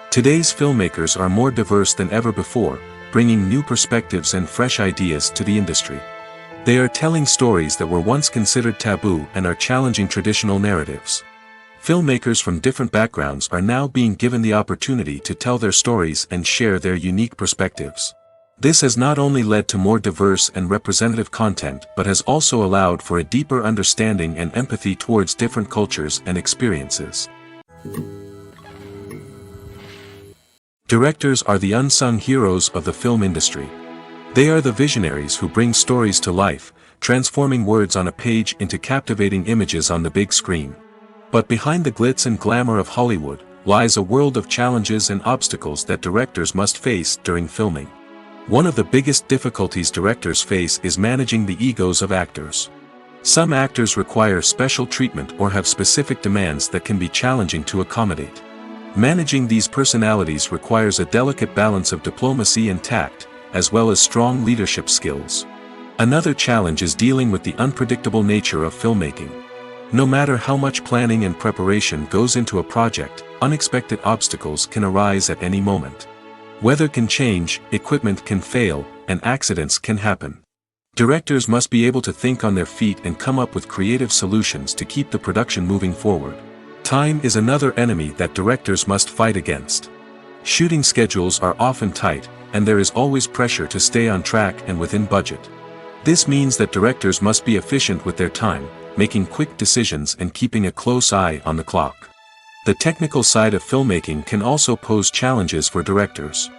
Today's filmmakers are more diverse than ever before, bringing new perspectives and fresh ideas to the industry. They are telling stories that were once considered taboo and are challenging traditional narratives. Filmmakers from different backgrounds are now being given the opportunity to tell their stories and share their unique perspectives. This has not only led to more diverse and representative content but has also allowed for a deeper understanding and empathy towards different cultures and experiences. Directors are the unsung heroes of the film industry. They are the visionaries who bring stories to life, transforming words on a page into captivating images on the big screen. But behind the glitz and glamour of Hollywood lies a world of challenges and obstacles that directors must face during filming. One of the biggest difficulties directors face is managing the egos of actors. Some actors require special treatment or have specific demands that can be challenging to accommodate. Managing these personalities requires a delicate balance of diplomacy and tact, as well as strong leadership skills. Another challenge is dealing with the unpredictable nature of filmmaking. No matter how much planning and preparation goes into a project, unexpected obstacles can arise at any moment. Weather can change, equipment can fail, and accidents can happen. Directors must be able to think on their feet and come up with creative solutions to keep the production moving forward. Time is another enemy that directors must fight against. Shooting schedules are often tight, and there is always pressure to stay on track and within budget. This means that directors must be efficient with their time, making quick decisions and keeping a close eye on the clock. The technical side of filmmaking can also pose challenges for directors.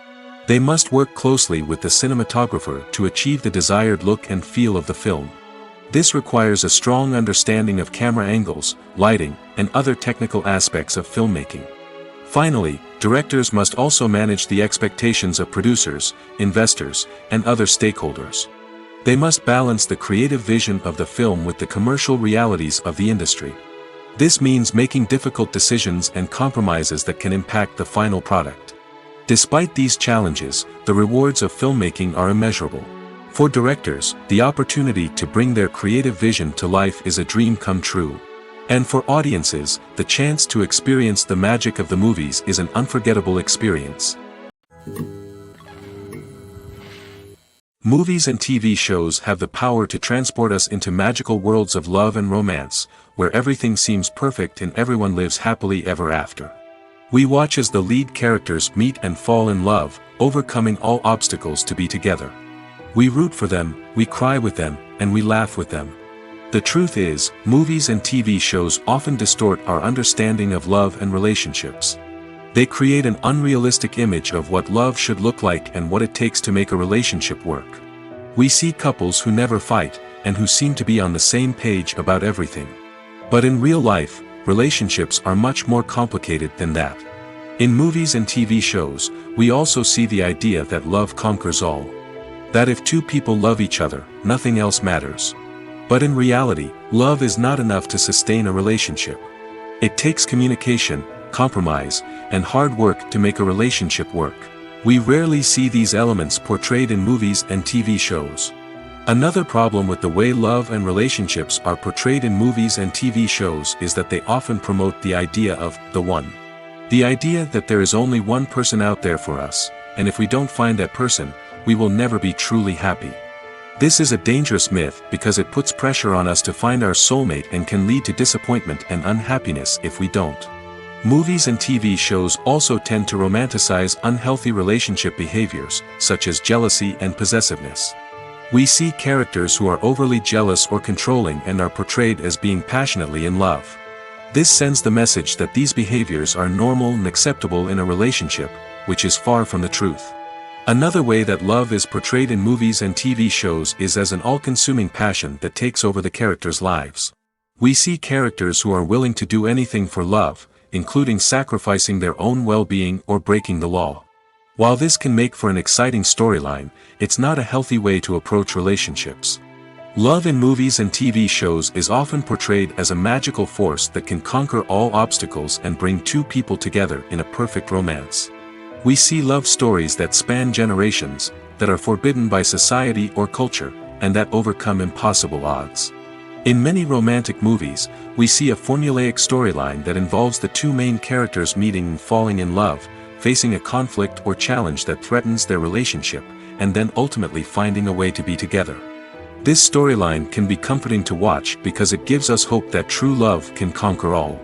They must work closely with the cinematographer to achieve the desired look and feel of the film. This requires a strong understanding of camera angles, lighting, and other technical aspects of filmmaking. Finally, directors must also manage the expectations of producers, investors, and other stakeholders. They must balance the creative vision of the film with the commercial realities of the industry. This means making difficult decisions and compromises that can impact the final product. Despite these challenges, the rewards of filmmaking are immeasurable. For directors, the opportunity to bring their creative vision to life is a dream come true. And for audiences, the chance to experience the magic of the movies is an unforgettable experience. Movies and TV shows have the power to transport us into magical worlds of love and romance, where everything seems perfect and everyone lives happily ever after. We watch as the lead characters meet and fall in love, overcoming all obstacles to be together. We root for them, we cry with them, and we laugh with them. The truth is, movies and TV shows often distort our understanding of love and relationships. They create an unrealistic image of what love should look like and what it takes to make a relationship work. We see couples who never fight, and who seem to be on the same page about everything. But in real life, relationships are much more complicated than that. In movies and TV shows, we also see the idea that love conquers all. That if two people love each other, nothing else matters. But in reality, love is not enough to sustain a relationship. It takes communication, compromise, and hard work to make a relationship work. We rarely see these elements portrayed in movies and TV shows. Another problem with the way love and relationships are portrayed in movies and TV shows is that they often promote the idea of the one. The idea that there is only one person out there for us, and if we don't find that person, we will never be truly happy. This is a dangerous myth because it puts pressure on us to find our soulmate and can lead to disappointment and unhappiness if we don't. Movies and TV shows also tend to romanticize unhealthy relationship behaviors, such as jealousy and possessiveness. We see characters who are overly jealous or controlling and are portrayed as being passionately in love. This sends the message that these behaviors are normal and acceptable in a relationship, which is far from the truth. Another way that love is portrayed in movies and TV shows is as an all-consuming passion that takes over the characters' lives. We see characters who are willing to do anything for love, including sacrificing their own well-being or breaking the law. While this can make for an exciting storyline, it's not a healthy way to approach relationships. Love in movies and TV shows is often portrayed as a magical force that can conquer all obstacles and bring two people together in a perfect romance. We see love stories that span generations, that are forbidden by society or culture, and that overcome impossible odds. In many romantic movies, we see a formulaic storyline that involves the two main characters meeting and falling in love, facing a conflict or challenge that threatens their relationship, and then ultimately finding a way to be together. This storyline can be comforting to watch because it gives us hope that true love can conquer all.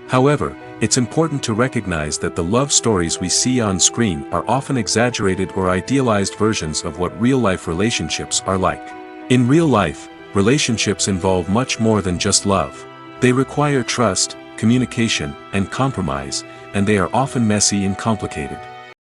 However, it's important to recognize that the love stories we see on screen are often exaggerated or idealized versions of what real-life relationships are like. In real life, relationships involve much more than just love. They require trust, communication, and compromise, and they are often messy and complicated.